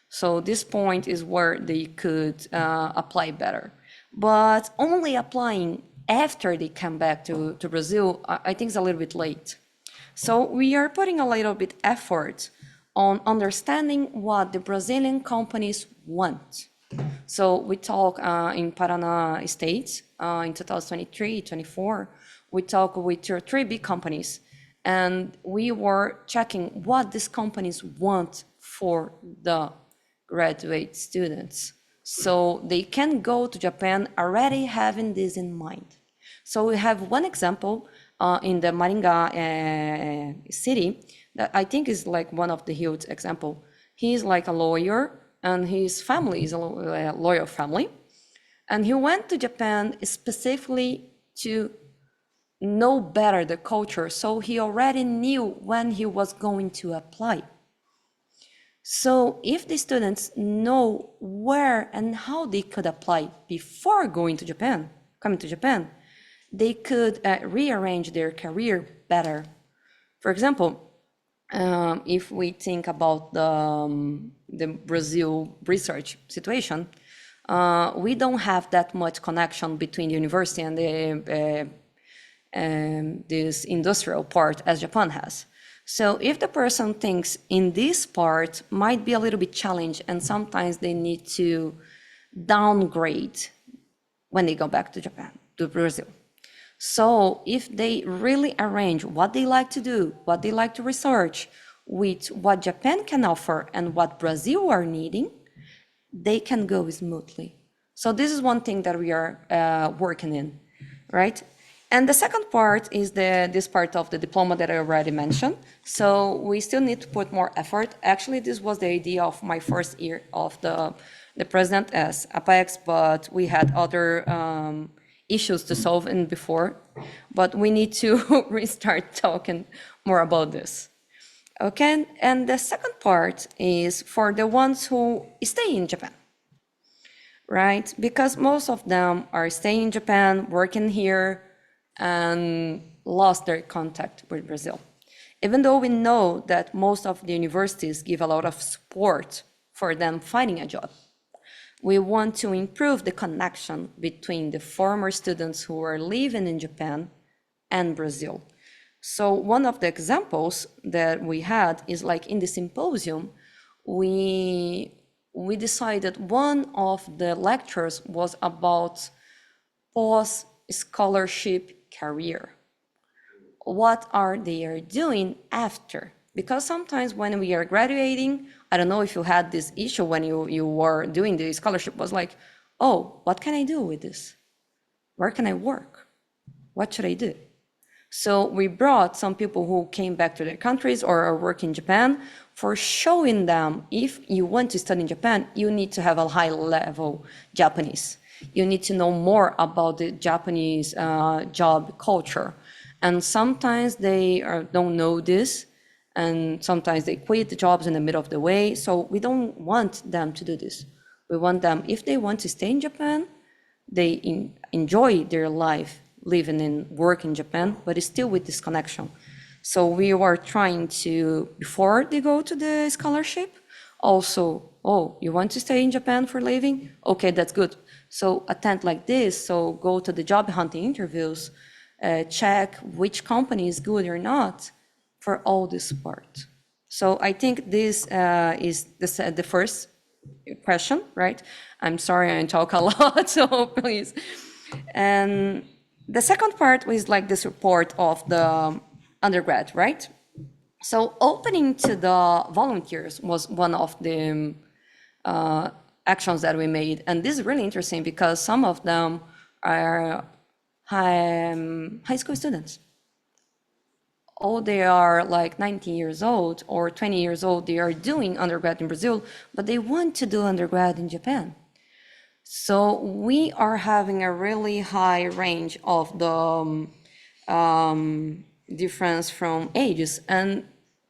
So this point is where they could apply better. But only applying after they come back to Brazil, I think is a little bit late. So we are putting a little bit effort on understanding what the Brazilian companies want. So we talk in Paraná State in 2023-24, we talk with 2 or 3 big companies, and we were checking what these companies want for the graduate students. So they can go to Japan already having this in mind. So we have one example in the Maringá city that I think is like one of the huge example. He's like a lawyer, and his family is a lawyer family. And he went to Japan specifically to know better the culture. So he already knew when he was going to apply. So if the students know where and how they could apply before coming to Japan, they could rearrange their career better. For example, if we think about the Brazil research situation, we don't have that much connection between the university and this industrial part as Japan has. So if the person thinks in this part might be a little bit challenged, and sometimes they need to downgrade when they go back to Japan, to Brazil. So if they really arrange what they like to do, what they like to research, with what Japan can offer and what Brazil are needing, they can go smoothly. So this is one thing that we are working in, right? And the second part is this part of the diploma that I already mentioned. So we still need to put more effort. Actually, this was the idea of my first year of the president as APEX, but we had other issues to solve in before. But we need to restart talking more about this. Okay, and the second part is for the ones who stay in Japan, right? Because most of them are staying in Japan, working here, and lost their contact with Brazil. Even though we know that most of the universities give a lot of support for them finding a job, we want to improve the connection between the former students who are living in Japan and Brazil. So one of the examples that we had is like in the symposium, we decided one of the lectures was about post-scholarship career. What are they doing after? Because sometimes when we are graduating, I don't know if you had this issue when you were doing the scholarship, was like, oh, what can I do with this? Where can I work? What should I do? So we brought some people who came back to their countries or are working in Japan for showing them if you want to study in Japan, you need to have a high level Japanese. You need to know more about the Japanese job culture. And sometimes they don't know this, and sometimes they quit the jobs in the middle of the way. So we don't want them to do this. We want them, if they want to stay in Japan, they enjoy their life living and work in Japan, but it's still with this connection. So we were trying to, before they go to the scholarship, also, oh, you want to stay in Japan for living? Okay, that's good. So attend like this, so go to the job hunting interviews, check which company is good or not for all this support. So I think this is the first question, right? I'm sorry I talk a lot, so please. And the second part was like the support of the undergrad, right? So opening to the volunteers was one of the actions that we made. And this is really interesting because some of them are high school students. Oh, they are like 19 years old or 20 years old. They are doing undergrad in Brazil, but they want to do undergrad in Japan. So we are having a really high range of the difference from ages. And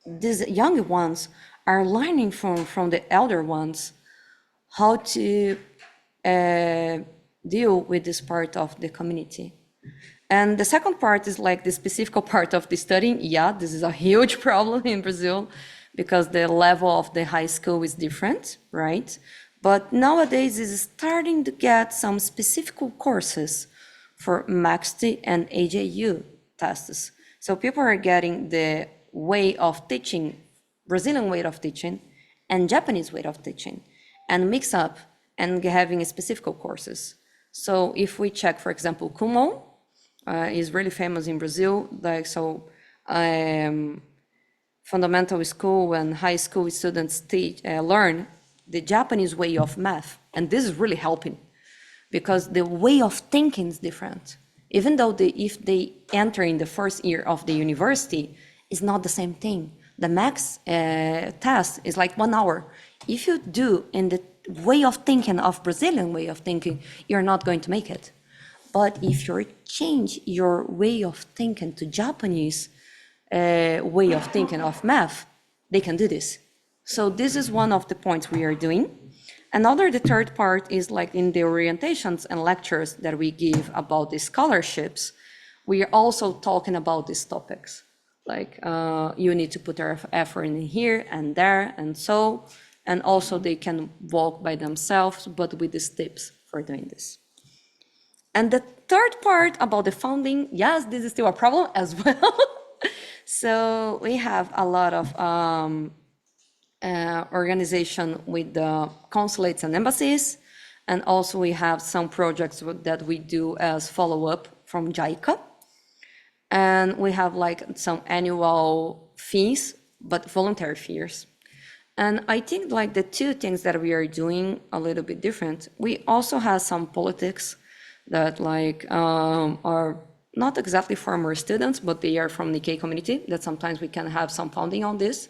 these younger ones are learning from the elder ones how to deal with this part of the community. And the second part is like the specific part of the studying. Yeah, this is a huge problem in Brazil because the level of the high school is different, right? But nowadays it's starting to get some specific courses for MAXT and AJU tests. So people are getting the way of teaching, Brazilian way of teaching and Japanese way of teaching and mix up and having specific courses. So if we check, for example, Kumon is really famous in Brazil. Like so, fundamental school and high school students learn the Japanese way of math, and this is really helping because the way of thinking is different. Even though if they enter in the first year of the university, it's not the same thing. The max test is like 1 hour. If you do in the way of thinking of Brazilian way of thinking, you're not going to make it. But if you change your way of thinking to Japanese way of thinking of math, they can do this. So this is one of the points we are doing. The third part is like in the orientations and lectures that we give about the scholarships, we are also talking about these topics. Like you need to put our effort in here and there and so, and also they can walk by themselves, but with these tips for doing this. And the third part about the funding, yes, this is still a problem as well. So we have a lot of organization with the consulates and embassies, and also we have some projects that we do as follow-up from JICA. And we have like some annual fees, but voluntary fees. And I think like the two things that we are doing a little bit different. We also have some politics that like are not exactly former students, but they are from Nikkei community, that sometimes we can have some funding on this.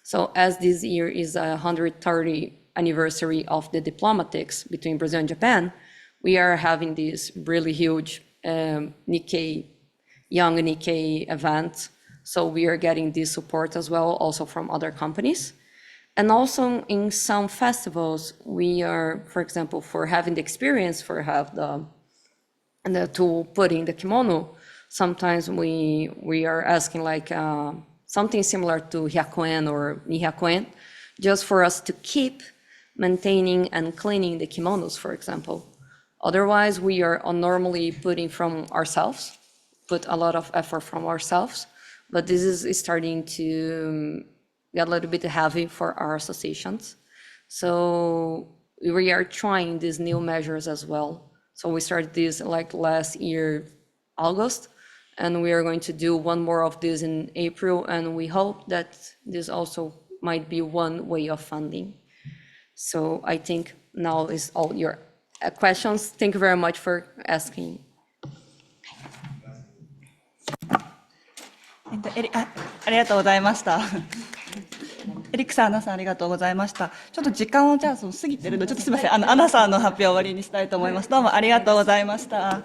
So as this year is a 130th anniversary of the diplomatics between Brazil and Japan, we are having this really huge Nikkei, young Nikkei event. So we are getting this support as well, also from other companies. And also in some festivals, we are, for example, for having the experience, for have to put in the kimono, sometimes we are asking like something similar to hyakuen or nihyakuen, just for us to keep maintaining and cleaning the kimonos, for example. Otherwise, we are normally putting from ourselves, put a lot of effort from ourselves, but this is starting to get a little bit heavy for our associations. So we are trying these new measures as well. So we started this like last year, August, and we are going to do one more of this in April, and we hope that this also might be one way of funding. So I think now is all your questions. Thank you very much for asking. ありがとうございました。エリックさん、アナさん、ありがとうございました。ちょっと時間をじゃあ過ぎてるので、ちょっとすみません、アナさんの発表を終わりにしたいと思います。どうもありがとうございました。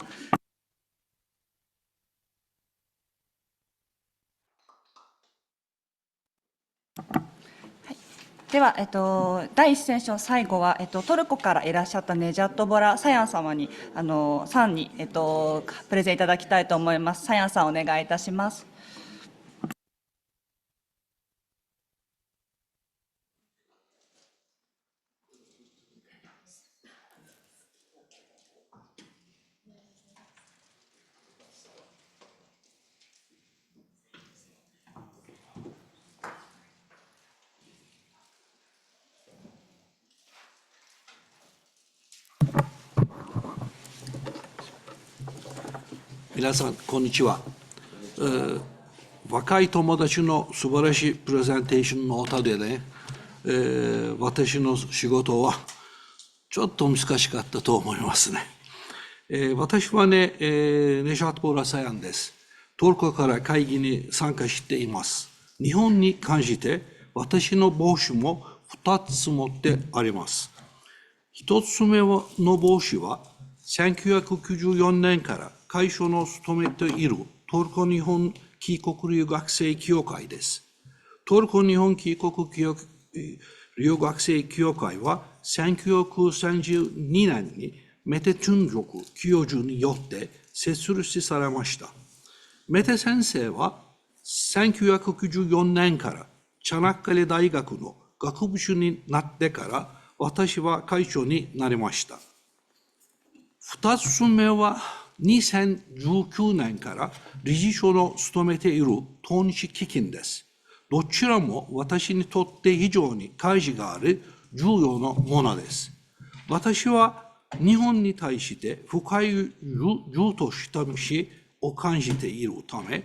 では、第1セッション最後は、トルコからいらっしゃったネジャット・ボラ・サヤン様に、さんに、プレゼンいただきたいと思います。サヤンさん、お願いいたします。皆さん、こんにちは。若い友達の素晴らしいプレゼンテーションのおかげでね、私の仕事はちょっと難しかったと思いますね。私はね、ネシャット・ボラ・サヤンです。トルコから会議に参加しています。日本に関して私の帽子も2つ持ってあります。1つ目の帽子は1994年から会社の務めているトルコ日本帰国留学生協会です。トルコ日本帰国留学生協会は1932年にメテチュンジョク教授によって設立されました。メテ先生は1994年からチャナッカレ大学の学部士になってから私は会長になりました。2つ目は2019年から理事長の務めている投日基金です。どちらも私にとって非常に価値がある重要なものです。私は日本に対して深い友と親しみを感じているため、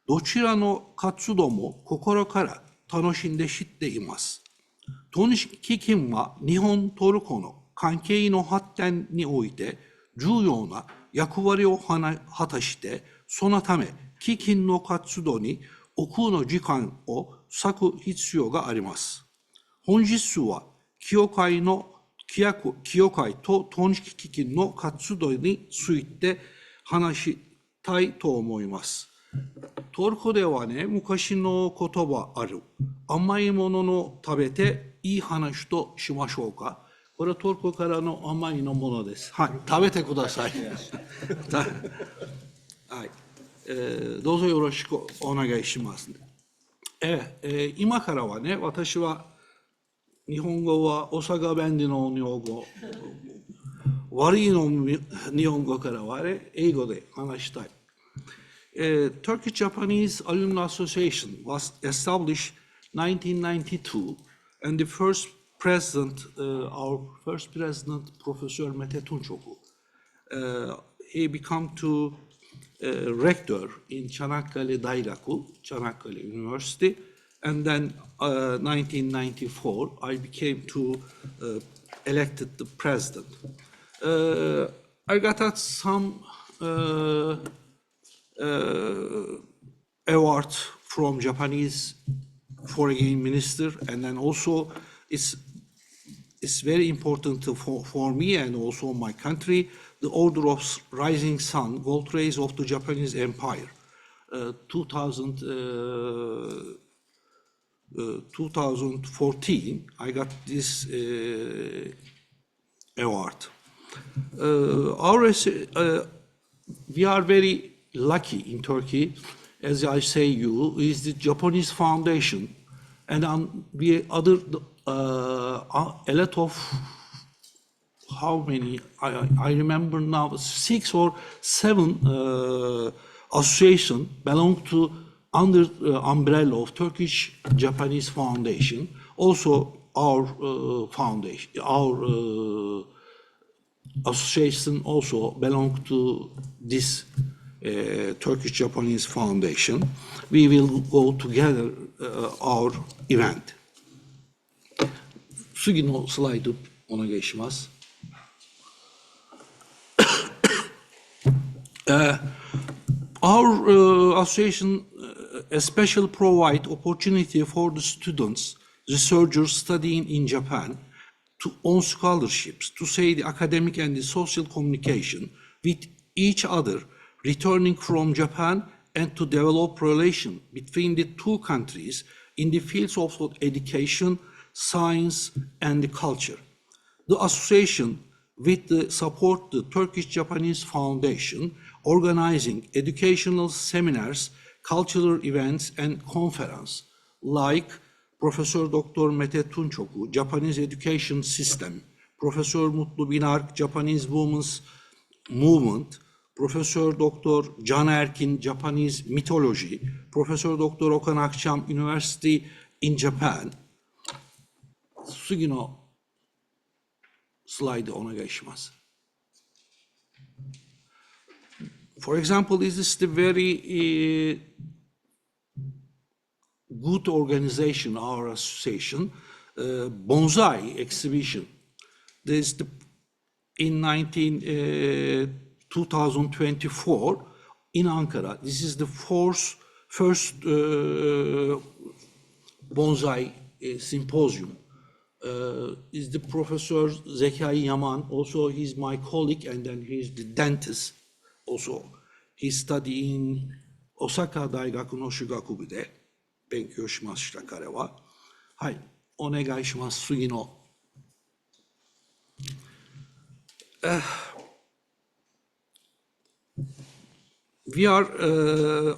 どちらの活動も心から楽しんで知っています。投日基金は日本トルコの関係の発展において重要な役割を果たして、そのため基金の活動に多くの時間を割く必要があります。本日は協会と投日基金の活動について話したいと思います。トルコではね、昔の言葉ある。甘いものの食べていい話としましょうか。これはトルコからの甘いのものです。はい、食べてください。はい、どうぞよろしくお願いします。今からはね、私は日本語は大阪弁での日本語、悪いの日本語からは英語で話したい。Turkish-Japanese Alumni Association was established 1992, and the first president, our first president, Professor Mete Tunçoku, he became to rector in Çanakkale Daigaku, Çanakkale University, and then 1994, I became to elected the president. I got some award from Japanese foreign minister, and then also it's very important for me and also my country, the Order of Rising Sun, Gold Rays of the Japanese Empire, 2014, I got this award. We are very lucky in Turkey, as I say you, is the Japanese Foundation, and a lot of, how many, I remember now, 6 or 7 associations belong to under umbrella of Turkish Japanese Foundation. Also our foundation, our association also belong to this Turkish Japanese Foundation. We will go together our event. 次のスライドお願いします。Our association especially provide opportunity for the students, researchers studying in Japan to own scholarships, to say the academic and the social communication with each other returning from Japan, and to develop relation between the two countries in the fields of education, science, and the culture. The association, with the support the Turkish Japanese Foundation, organizing educational seminars, cultural events, and conference like Professor Dr. Mete Tunçoku, Japanese Education System, Professor Mutlu Binar, Japanese Women's Movement, Professor Dr. Can Erkin, Japanese Mythology, Professor Dr. Okan Akçam, University in Japan. 次のスライドお願いします。For example, this is the very good organization, our association, bonsai exhibition. There's in 2024 in Ankara. This is the first bonsai symposium. Is the Professor Zekai Yaman, also he's my colleague, and then he's the dentist also. He studied in Osaka Daigaku no Shugakubu de 勉強しました、彼は。はい、お願いします、次の。We are,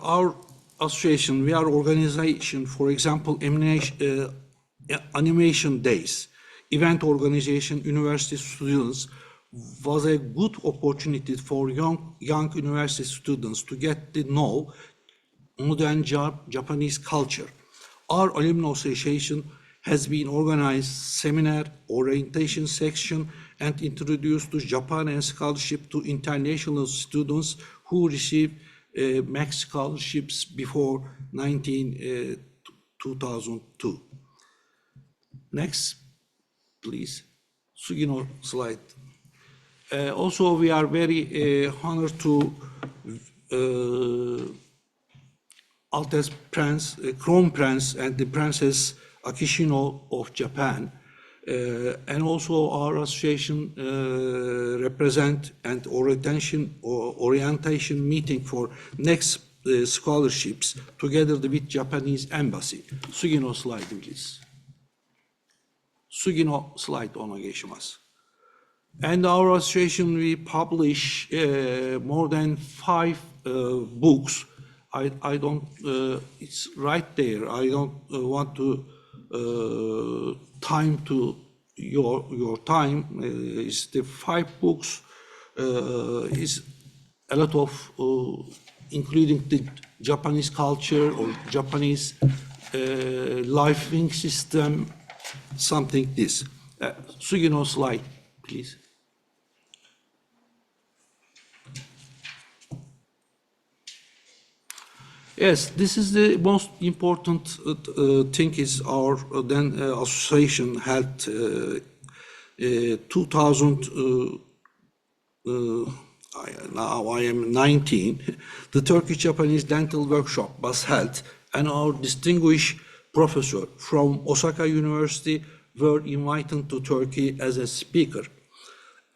our association, we are organization, for example, animation days, event organization, university students, was a good opportunity for young university students to get to know modern Japanese culture. Our alumni association has been organized seminar, orientation section, and introduced to Japan and scholarship to international students who received max scholarships before 2002. Next, please. 次のスライド。Also, we are very honored to Altesse Prince, Crown Prince, and the Princess Akishino of Japan, and also our association represent and orientation meeting for next scholarships together with Japanese embassy. 次のスライド please. 次のスライドお願いします。And our association, we publish more than 5 books. I don't, it's right there. I don't want to time to your time. It's the 5 books, is a lot of including the Japanese culture or Japanese living system, something this. Sugino slide, please. Yes, this is the most important thing is our association had 2000, now I am 19, the Turkish-Japanese dental workshop was held and our distinguished professor from Osaka University were invited to Turkey as a speaker.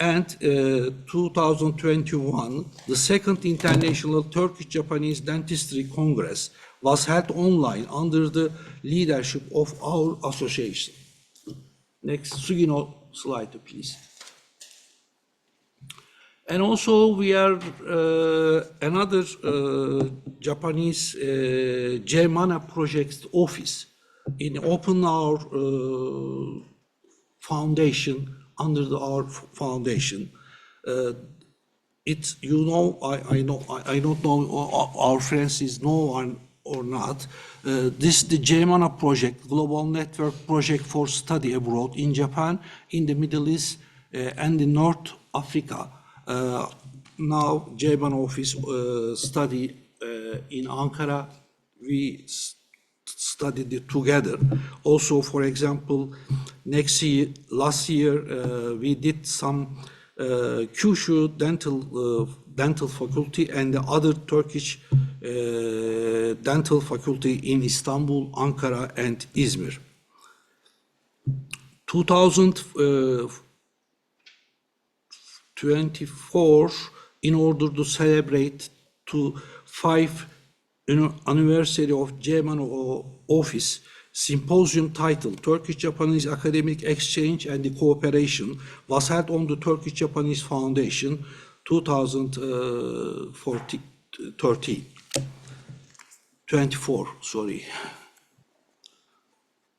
And 2021, the second International Turkish-Japanese Dentistry Congress was held online under the leadership of our association. Next, Sugino slide, please. And also we are another Japanese J-MANA project office in open our foundation under our foundation. It's, you know, I don't know our friends is know one or not. This the J-MANA project, Global Network Project for Study Abroad in Japan, in the Middle East and in North Africa. Now J-MANA office study in Ankara. We studied it together. Also, for example, last year, we did some Kyushu dental faculty and the other Turkish dental faculty in Istanbul, Ankara, and Izmir. 2024, in order to celebrate to 5th anniversary of J-MANA office, symposium titled Turkish-Japanese Academic Exchange and the Cooperation was held on the Turkish-Japanese Foundation 24, sorry.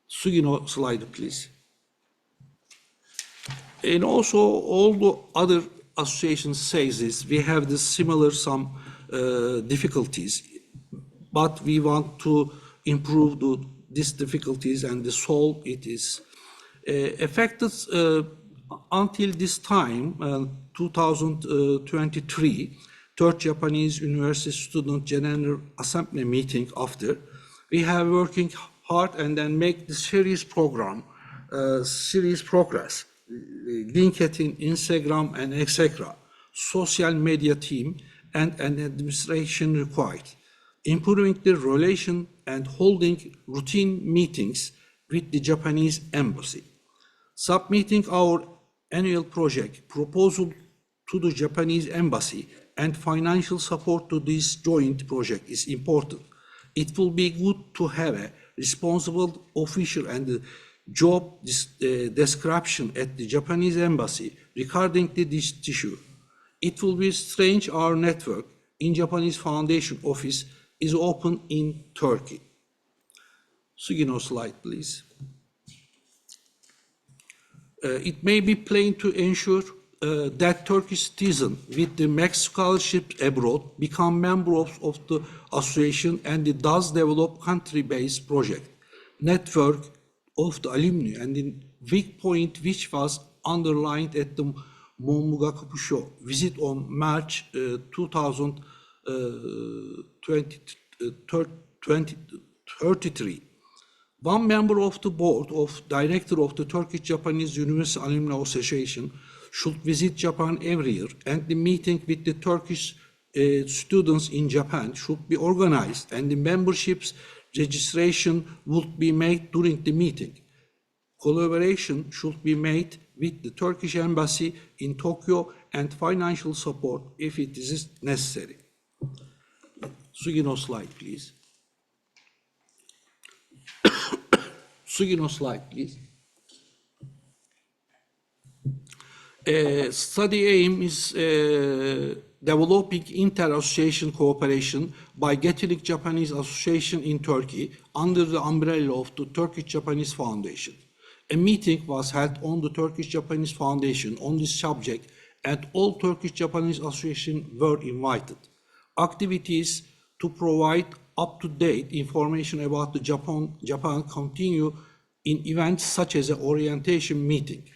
Sugino slide, please. And also all the other associations says this, we have this similar some difficulties, but we want to improve these difficulties and solve it is. Affected until this time, 2023, Third Japanese University Student General Assembly meeting after, we have working hard and then make the series program, series progress, LinkedIn, Instagram, and etc. Social media team and an administration required. Improving the relation and holding routine meetings with the Japanese embassy. Submitting our annual project proposal to the Japanese embassy and financial support to this joint project is important. It will be good to have a responsible official and job description at the Japanese embassy regarding this issue. It will be strange our network in Japanese Foundation office is open in Turkey. Sugino slide, please. It may be plain to ensure that Turkish citizens with the max scholarship abroad become members of the association and it does develop country-based project network of the alumni and the weak point which was underlined at the Momugakakusho visit on March 2033. One member of the board of director of the Turkish-Japanese University Alumni Association should visit Japan every year, and the meeting with the Turkish students in Japan should be organized, and the membership's registration would be made during the meeting. Collaboration should be made with the Turkish embassy in Tokyo and financial support if it is necessary. Sugino slide, please. Sugino slide, please. Study aim is developing inter-association cooperation by getting Japanese association in Turkey under the umbrella of the Turkish-Japanese Foundation. A meeting was held on the Turkish-Japanese Foundation on this subject and all Turkish-Japanese associations were invited. activities to provide up-to-date information about the Japan continue in events such as an orientation meeting.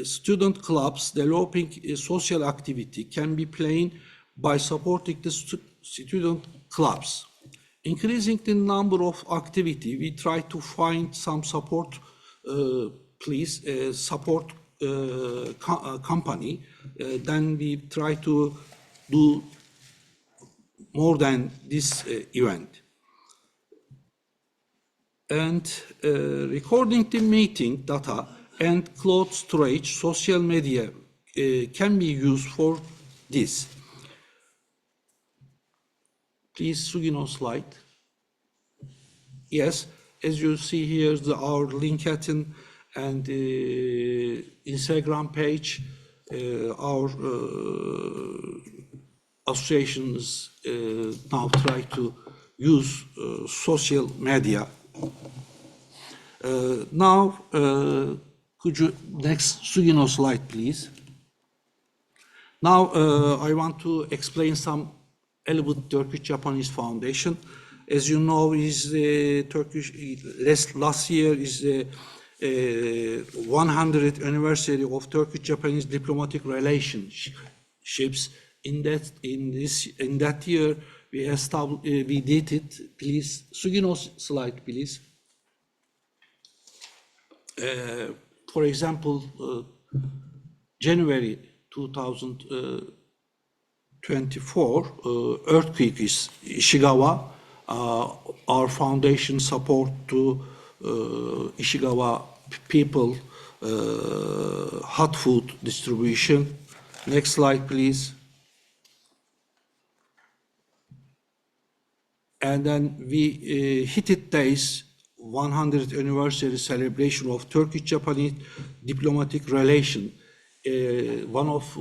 Student clubs developing a social activity can be planned by supporting the student clubs. Increasing the number of activity, we try to find some support, support company. Then we try to do more than this event. And recording the meeting data and cloud storage, social media can be used for this. Please, Sugino slide. Yes, as you see here, our LinkedIn and Instagram page, our associations now try to use social media. Now, could you, next Sugino slide, please. Now, I want to explain some element Turkish-Japanese Foundation. As you know, is Turkish, last year is the 100th anniversary of Turkish-Japanese diplomatic relationships. In that year, we did it. Please, Sugino's slide, please. For example, January 2024, earthquake is Ishikawa. Our foundation support to Ishikawa people, hot food distribution. Next slide, please. And then we hit it days 100th anniversary celebration of Turkish-Japanese diplomatic relation. One of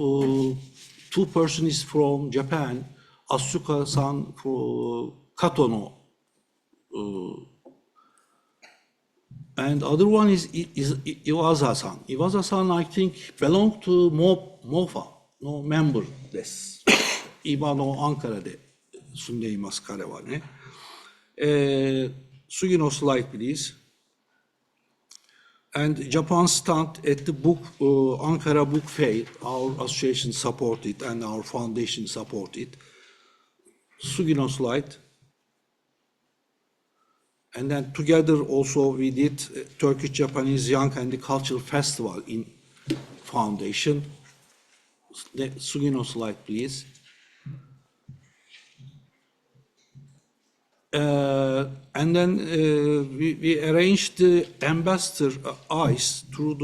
two persons from Japan, Asuka-san from Katono, and other one is Iwaza-san. Iwaza-san, I think, belong to MOFA, no memberです。今のアンカラで住んでいます、彼はね。次のスライド、please. And Japan stand at the book, Ankara Book Fair. Our association supported and our foundation supported. Sugino slide. And then together also we did Turkish-Japanese Young and the Cultural Festival in foundation. Sugino slide, please. And then we arranged the ambassador eyes through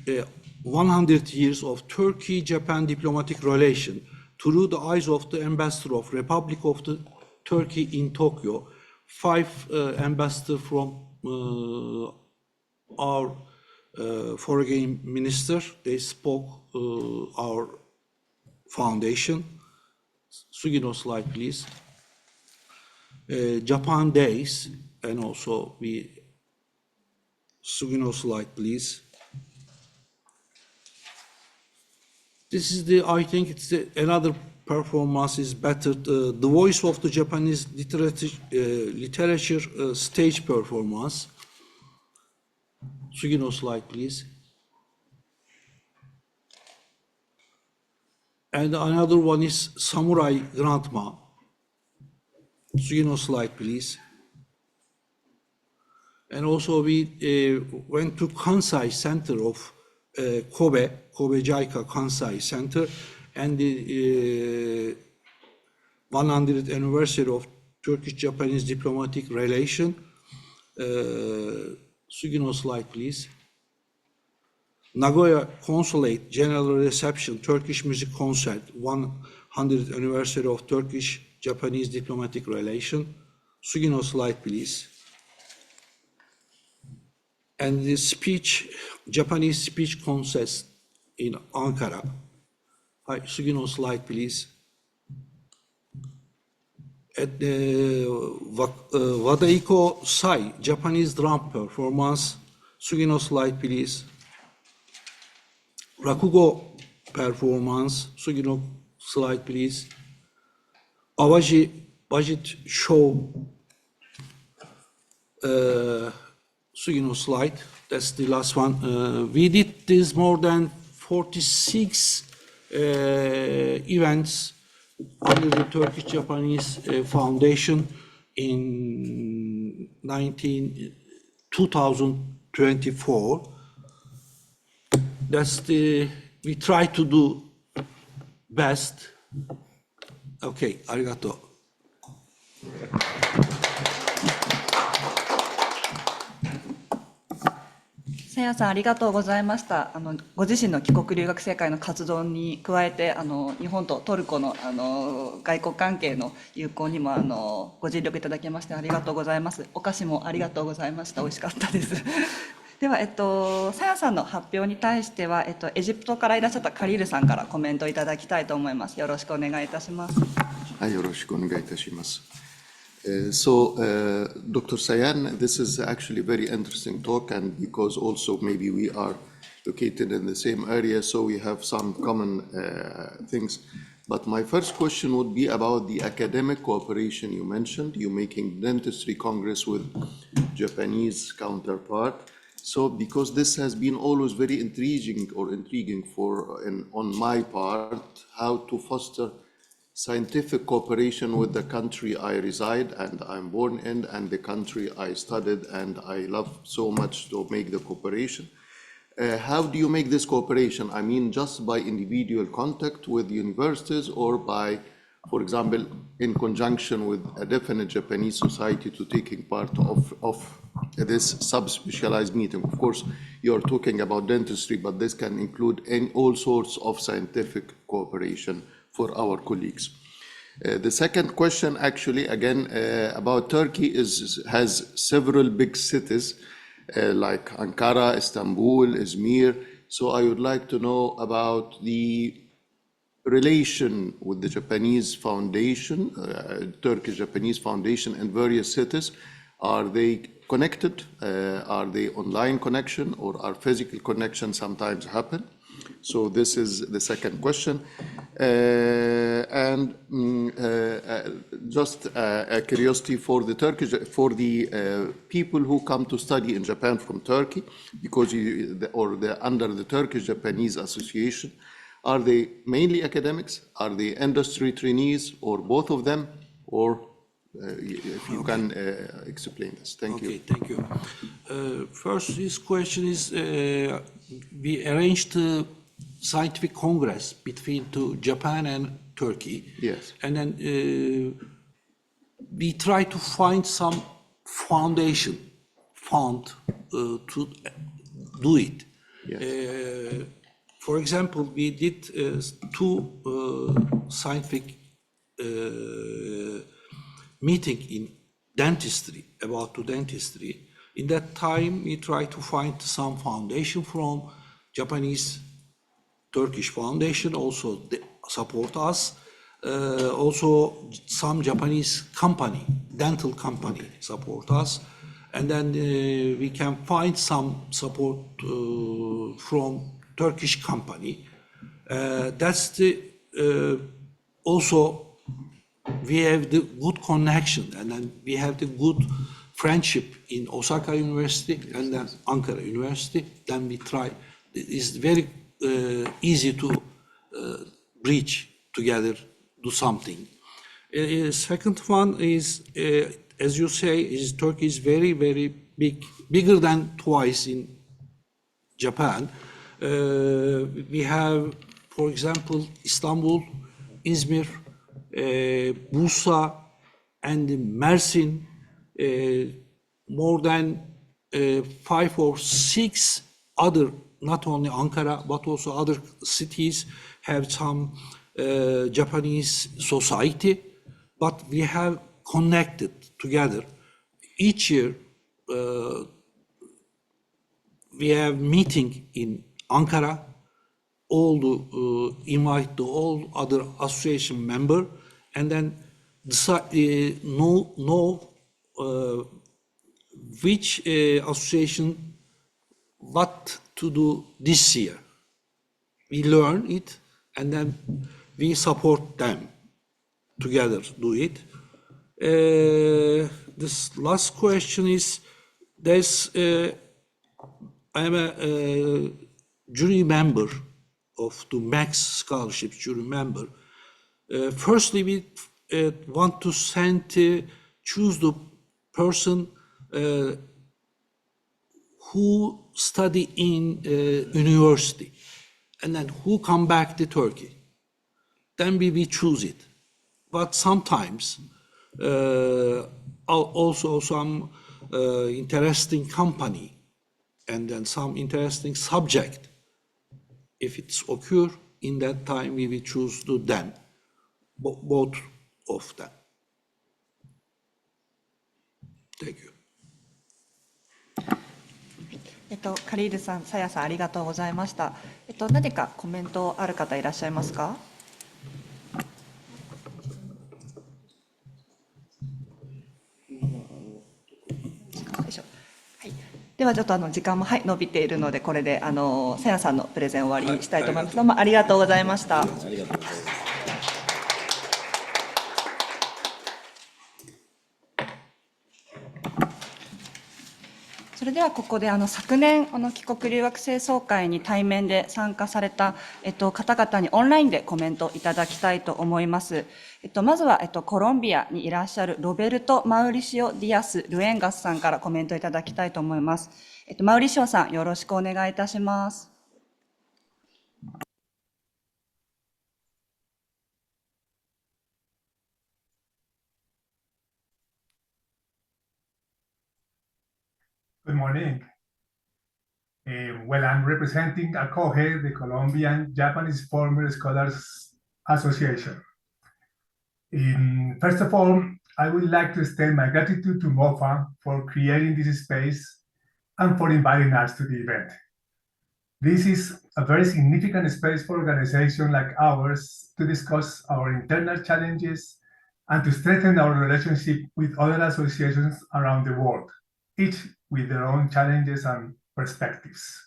the 100 years of Turkey-Japan diplomatic relation through the eyes of the ambassador of Republic of the Turkey in Tokyo. 5 ambassadors from our foreign minister, they spoke our foundation. Sugino slide, please. Japan Days, and also Sugino slide, please. This is I think it's another performance is better. The voice of the Japanese literature stage performance. Sugino slide, please. And another one is Samurai Grandma. Sugino slide, please. And also we went to Kansai Center of Kobe JICA Kansai Center, and the 100th anniversary of Turkish-Japanese diplomatic relation. Sugino slide, please. Nagoya Consulate General Reception Turkish Music Concert, 100th anniversary of Turkish-Japanese diplomatic relation. Sugino slide, please. And the Japanese speech contest in Ankara. Hi, Sugino slide, please. At the Wadaiko Sai Japanese drum performance. Sugino slide, please. Rakugo performance. Sugino slide, please. Awaji budget show slide. That's the last one. We did this more than 46 events under the Turkish-Japanese Foundation in 2024. We try to do best. Okay, arigato. せやさんありがとうございました。ご自身の帰国留学生会の活動に加えて日本とトルコの外交関係の友好にもご尽力いただきましてありがとうございます。お菓子もありがとうございました。美味しかったです。ではさやさんの発表に対してはエジプトからいらっしゃったカリールさんからコメントいただきたいと思います。よろしくお願いいたします。はい、よろしくお願いいたします。Dr. Sayan, this is actually a very interesting talk, and because also maybe we are located in the same area, so we have some common things. But my first question would be about the academic cooperation you mentioned. You're making dentistry congress with Japanese counterpart. So because this has been always very intriguing on my part, how to foster scientific cooperation with the country I reside and I'm born in, and the country I studied and I love so much to make the cooperation. How do you make this cooperation? I mean, just by individual contact with universities, or by, for example, in conjunction with a definite Japanese society to taking part of this sub-specialized meeting. Of course, you're talking about dentistry, but this can include all sorts of scientific cooperation for our colleagues. The second question, actually, again, about Turkey has several big cities like Ankara, Istanbul, Izmir. So I would like to know about the relation with the Japanese Foundation, Turkish-Japanese Foundation in various cities. Are they connected? Are they online connection, or are physical connection sometimes happen? So this is the second question. Just a curiosity for the people who come to study in Japan from Turkey, because under the Turkish-Japanese Association, are they mainly academics? Are they industry trainees, or both of them? Or if you can explain this. Thank you. Okay, thank you. First, this question is, we arranged a scientific congress between Japan and Turkey. Yes. And then we try to find some foundation fund to do it. Yes. For example, we did two scientific meeting in dentistry, about dentistry. In that time, we try to find some foundation from Japanese Turkish Foundation, also support us. Also, some Japanese company, dental company, support us. And then we can find some support from Turkish company. That's the also we have the good connection, and then we have the good friendship in Osaka University and then Ankara University. Then we try. It's very easy to bridge together, do something. Second one is, as you say, is Turkey is very, very big, bigger than twice in Japan. We have, for example, Istanbul, Izmir, Bursa, and Mersin. More than 5 or 6 other, not only Ankara, but also other cities have some Japanese society, but we have connected together. Each year, we have meeting in Ankara, all the invite all other association member, and then decide, know which association what to do this year. We learn it, and then we support them. together do it. This last question is, I'm a jury member of the Max Scholarship jury member. Firstly, we want to choose the person who study in university, and then who come back to Turkey. Then we choose it. But sometimes also some interesting company and then some interesting subject. If it's occur in that time, we will choose to them, both of them. Thank you. カリールさん、さやさん、ありがとうございました。何かコメントある方いらっしゃいますか？ではちょっと時間も伸びているので、これでさやさんのプレゼン終わりにしたいと思います。どうもありがとうございました。それではここで昨年帰国留学生総会に対面で参加された方々にオンラインでコメントいただきたいと思います。まずはコロンビアにいらっしゃるロベルト・マウリシオ・ディアス・ルエンガスさんからコメントいただきたいと思います。マウリシオさん、よろしくお願いいたします。Good morning. Well, I'm representing ACOGE, the Colombian Japanese Former Scholars Association. First of all, I would like to extend my gratitude to MOFA for creating this space and for inviting us to the event. This is a very significant space for organizations like ours to discuss our internal challenges and to strengthen our relationship with other associations around the world, each with their own challenges and perspectives.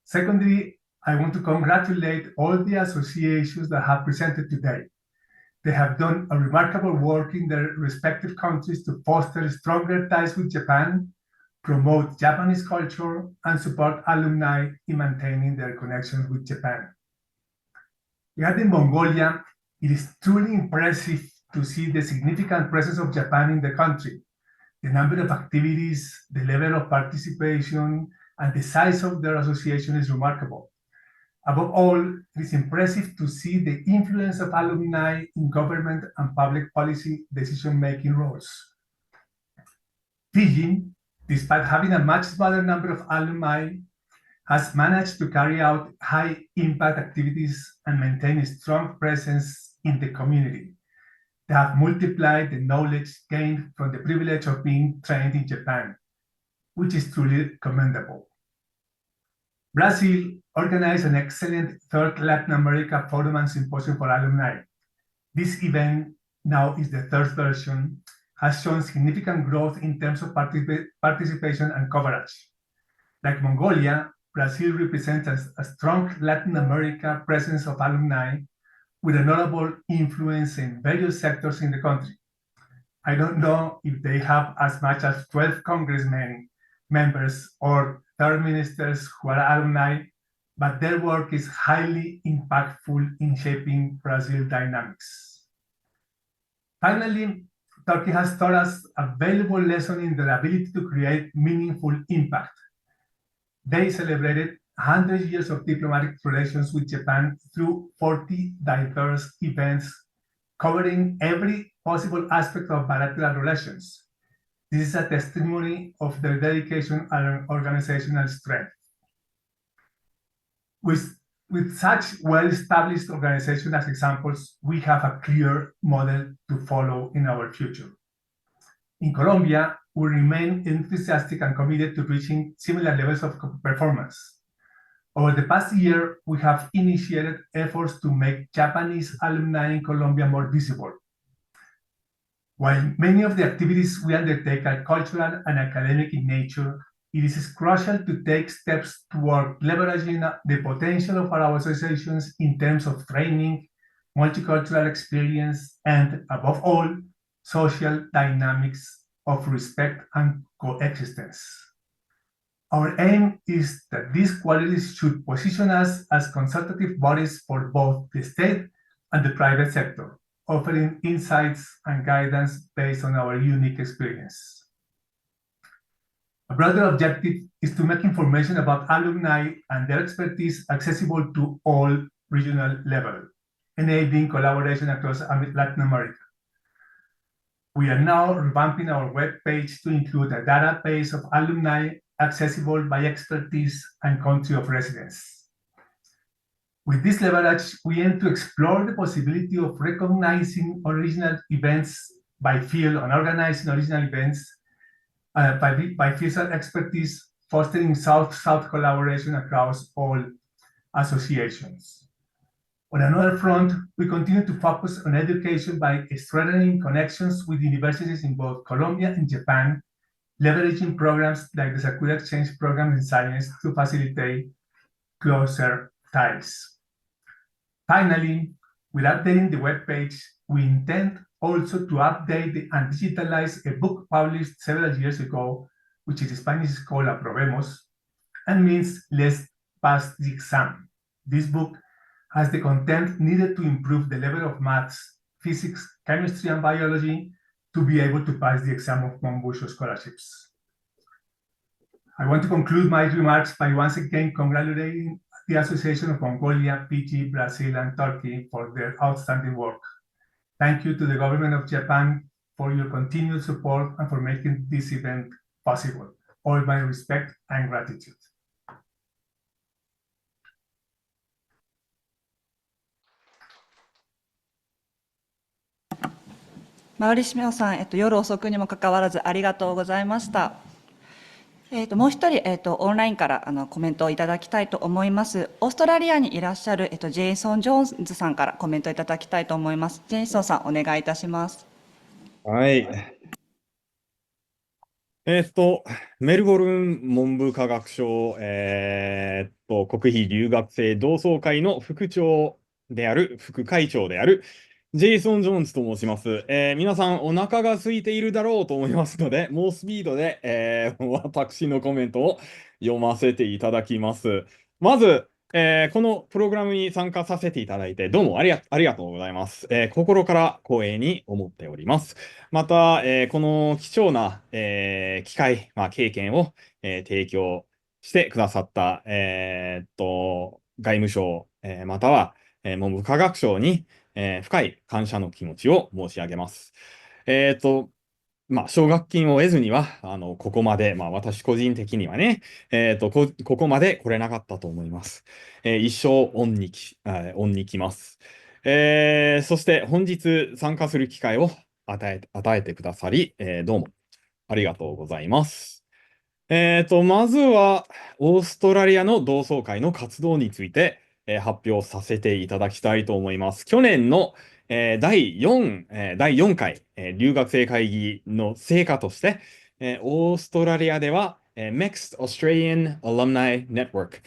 Secondly, I want to congratulate all the associations that have presented today. They have done a remarkable work in their respective countries to foster stronger ties with Japan, promote Japanese culture, and support alumni in maintaining their connections with Japan. Regarding Mongolia, it is truly impressive to see the significant presence of Japan in the country. The number of activities, the level of participation, and the size of their association is remarkable. Above all, it is impressive to see the influence of alumni in government and public policy decision-making roles. Fiji, despite having a much smaller number of alumni, has managed to carry out high-impact activities and maintain a strong presence in the community. They have multiplied the knowledge gained from the privilege of being trained in Japan, which is truly commendable. Brazil organized an excellent third Latin America Forum and Symposium for alumni. This event, now is the third version, has shown significant growth in terms of participation and coverage. Like Mongolia, Brazil represents a strong Latin America presence of alumni with a notable influence in various sectors in the country. I don't know if they have as much as 12 congressmen, members, or third ministers who are alumni, but their work is highly impactful in shaping Brazil dynamics. Finally, Turkey has taught us a valuable lesson in their ability to create meaningful impact. They celebrated 100 years of diplomatic relations with Japan through 40 diverse events covering every possible aspect of bilateral relations. This is a testimony of their dedication and organizational strength. With such well-established organizations as examples, we have a clear model to follow in our future. In Colombia, we remain enthusiastic and committed to reaching similar levels of performance. Over the past year, we have initiated efforts to make Japanese alumni in Colombia more visible. While many of the activities we undertake are cultural and academic in nature, it is crucial to take steps toward leveraging the potential of our associations in terms of training, multicultural experience, and above all, social dynamics of respect and coexistence. Our aim is that these qualities should position us as consultative bodies for both the state and the private sector, offering insights and guidance based on our unique experience. A broader objective is to make information about alumni and their expertise accessible to all regional levels, enabling collaboration across Latin America. We are now revamping our webpage to include a database of alumni accessible by expertise and country of residence. With this leverage, we aim to explore the possibility of recognizing original events by field and organizing original events by field expertise, fostering South-South collaboration across all associations. On another front, we continue to focus on education by strengthening connections with universities in both Colombia and Japan, leveraging programs like the Sakura Exchange Program in Science to facilitate closer ties. Finally, with updating the webpage, we intend also to update and digitalize a book published several years ago, which in Spanish is called Aprobemos, and means let's pass the exam. This book has the content needed to improve the level of maths, physics, chemistry, and biology to be able to pass the exam of Monbusho scholarships. I want to conclude my remarks by once again congratulating the Association of Mongolia, Fiji, Brazil, and Turkey for their outstanding work. Thank you to the government of Japan for your continued support and for making this event possible. All my respect and gratitude. マウリシミオさん、夜遅くにもかかわらずありがとうございました。もう一人、オンラインからコメントをいただきたいと思います。オーストラリアにいらっしゃる、ジェイソン・ジョーンズさんからコメントいただきたいと思います。ジェイソンさん、お願いいたします。はい。メルボルン文部科学省、国費留学生同窓会の副会長である、ジェイソン・ジョーンズと申します。皆さんお腹が空いているだろうと思いますので、猛スピードで、私のコメントを読ませていただきます。まず、このプログラムに参加させていただいてどうもありがとうございます。心から光栄に思っております。また、この貴重な、機会、経験を、提供してくださった、外務省、または、文部科学省に、深い感謝の気持ちを申し上げます。奨学金を得ずには、ここまで、私個人的にはね、ここまで来れなかったと思います。一生恩に来ます。そして本日参加する機会を与えてくださり、どうもありがとうございます。まずは、オーストラリアの同窓会の活動について、発表させていただきたいと思います。去年の、第4回、留学生会議の成果として、オーストラリアでは、Mixed Australian Alumni Network、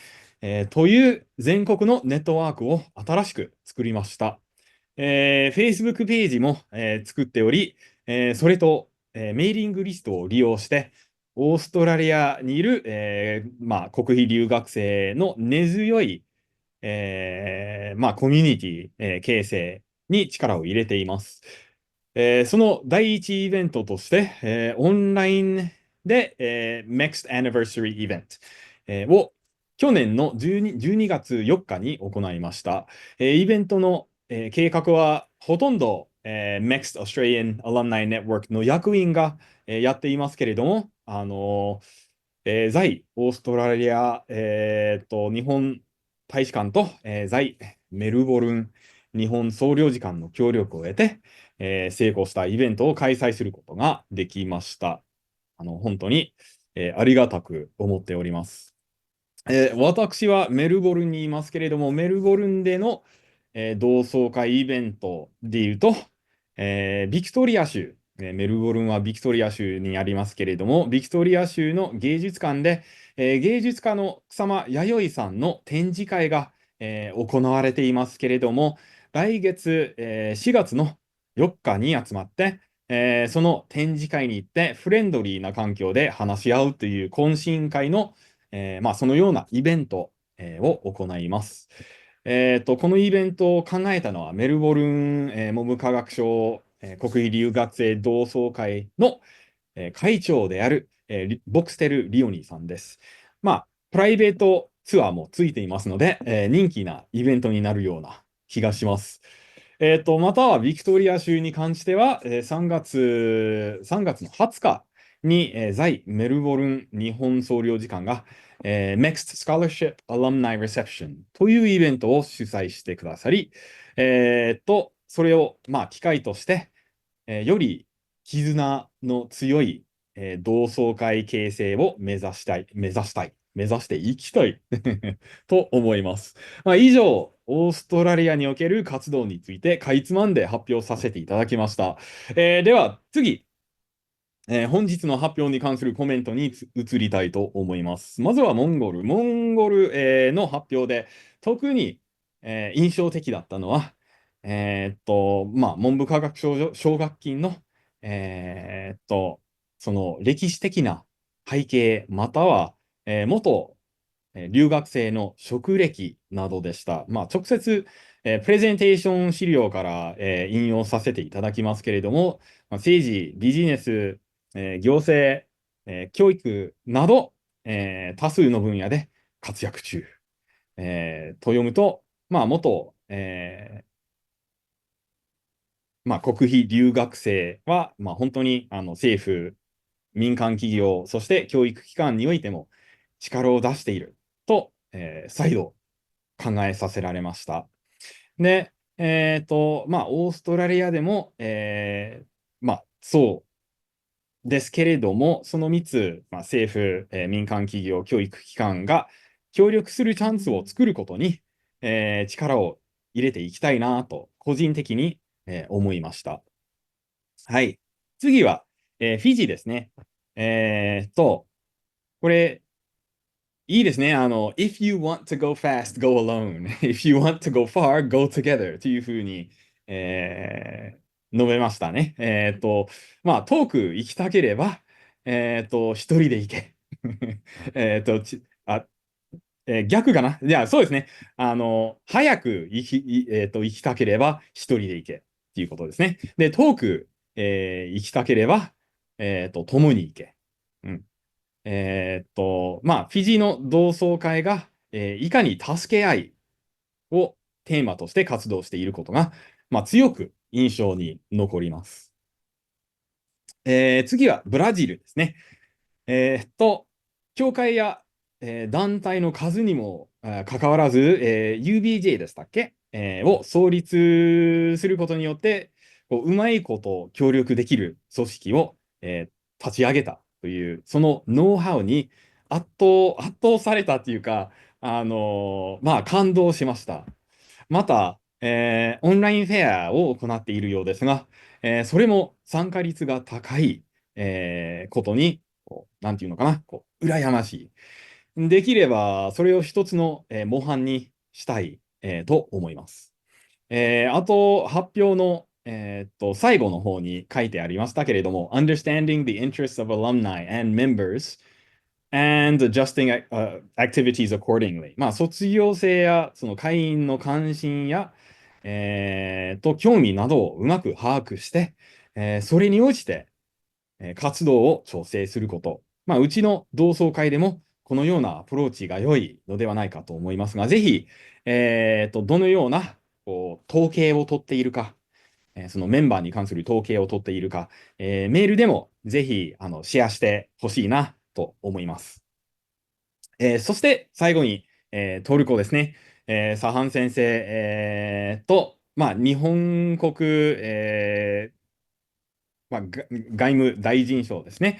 という全国のネットワークを新しく作りました。Facebook ページも、作っており、それと、メーリングリストを利用して、オーストラリアにいる、国費留学生の根強いコミュニティ、形成に力を入れています。その第一イベントとして、オンラインで、Next Anniversary Event、を去年の12月4日に行いました。イベントの、計画はほとんど、Next Australian Alumni Network の役員が、やっていますけれども、在オーストラリア、日本大使館と、在メルボルン日本総領事館の協力を得て、成功したイベントを開催することができました。本当に、ありがたく思っております。私はメルボルンにいますけれども、メルボルンでの、同窓会イベントでいうと、ビクトリア州、メルボルンはビクトリア州にありますけれども、ビクトリア州の芸術館で、芸術家の草間彌生さんの展示会が、行われていますけれども、来月、4月の4日に集まって、その展示会に行ってフレンドリーな環境で話し合うという懇親会の、そのようなイベント、を行います。このイベントを考えたのはメルボルン、文部科学省、国費留学生同窓会の、会長である、ボクステル・リオニーさんです。プライベートツアーもついていますので、人気なイベントになるような気がします。またはビクトリア州に関しては、3月の20日に、在メルボルン日本総領事館が、Mixed Scholarship Alumni Reception というイベントを主催してくださり、それを、機会として、より絆の強い、同窓会形成を目指していきたいと思います。以上、オーストラリアにおける活動についてかいつまんで発表させていただきました。では次、本日の発表に関するコメントに移りたいと思います。まずはモンゴル。の発表で特に、印象的だったのは、文部科学奨学金の、その歴史的な背景、または、元留学生の職歴などでした。直接、プレゼンテーション資料から、引用させていただきますけれども、政治、ビジネス、行政、教育など、多数の分野で活躍中。と読むと、元、国費留学生は、本当に政府、民間企業、そして教育機関においても力を出していると、再度考えさせられました。で、オーストラリアでも、そうですけれども、その3つ、政府、民間企業、教育機関が協力するチャンスを作ることに、力を入れていきたいなと、個人的に、思いました。はい。次は、フィジーですね。これ、いいですね。if you want to go fast, go alone. If you want to go far, go together というふうに、述べましたね。遠く行きたければ、一人で行け。えっと、ちあ、逆かな。じゃあ、そうですね。早く行きたければ、一人で行け。っていうことですね。で、遠く、行きたければ、共に行け。うん。フィジーの同窓会が、いかに助け合いをテーマとして活動していることが、強く印象に残ります。次はブラジルですね。教会や、団体の数にも関わらず、UBJ でしたっけ、を創立することによって、うまいこと協力できる組織を、立ち上げたという、そのノウハウに圧倒されたっていうか、感動しました。また、オンラインフェアを行っているようですが、それも参加率が高い、ことに、なんていうのかな、羨ましい。できれば、それを一つの、模範にしたい、と思います。あと、発表の、最後の方に書いてありましたけれども、Understanding the interests of alumni and members and adjusting activities accordingly。卒業生やその会員の関心や、興味などをうまく把握して、それに応じて、活動を調整すること。うちの同窓会でもこのようなアプローチが良いのではないかと思いますが、ぜひ、どのような統計を取っているか、そのメンバーに関する統計を取っているか、メールでもぜひシェアしてほしいなと思います。そして最後に、トルコですね。サハン先生、日本国、外務大臣賞ですね。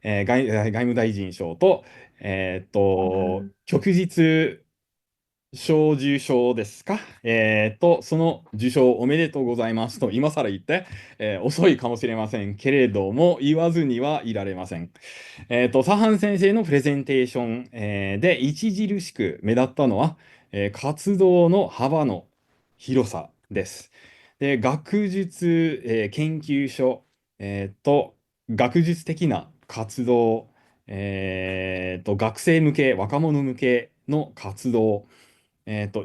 外務大臣賞と、旭日小受賞ですか、その受賞おめでとうございますと今更言って、遅いかもしれませんけれども、言わずにはいられません。サハン先生のプレゼンテーション、で著しく目立ったのは、活動の幅の広さです。で、学術、研究所、と学術的な活動、学生向け、若者向けの活動、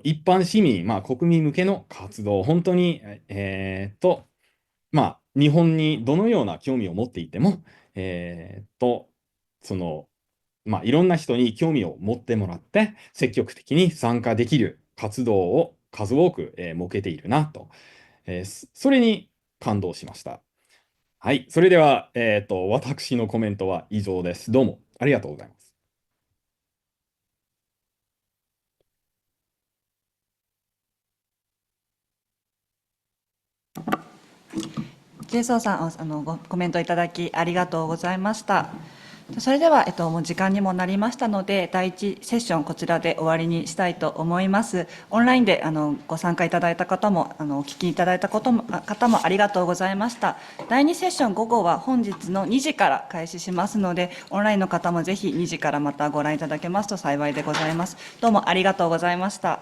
一般市民、国民向けの活動、本当に、日本にどのような興味を持っていても、その、いろんな人に興味を持ってもらって、積極的に参加できる活動を数多く、設けているなと、それに感動しました。はい、それでは、私のコメントは以上です。どうもありがとうございます。ジェイソンさん、コメントいただきありがとうございました。それでは、もう時間にもなりましたので、第1セッション、こちらで終わりにしたいと思います。オンラインでご参加いただいた方も、お聞きいただいた方もありがとうございました。第2セッション午後は本日の2時から開始しますので、オンラインの方もぜひ2時からまたご覧いただけますと幸いでございます。どうもありがとうございました。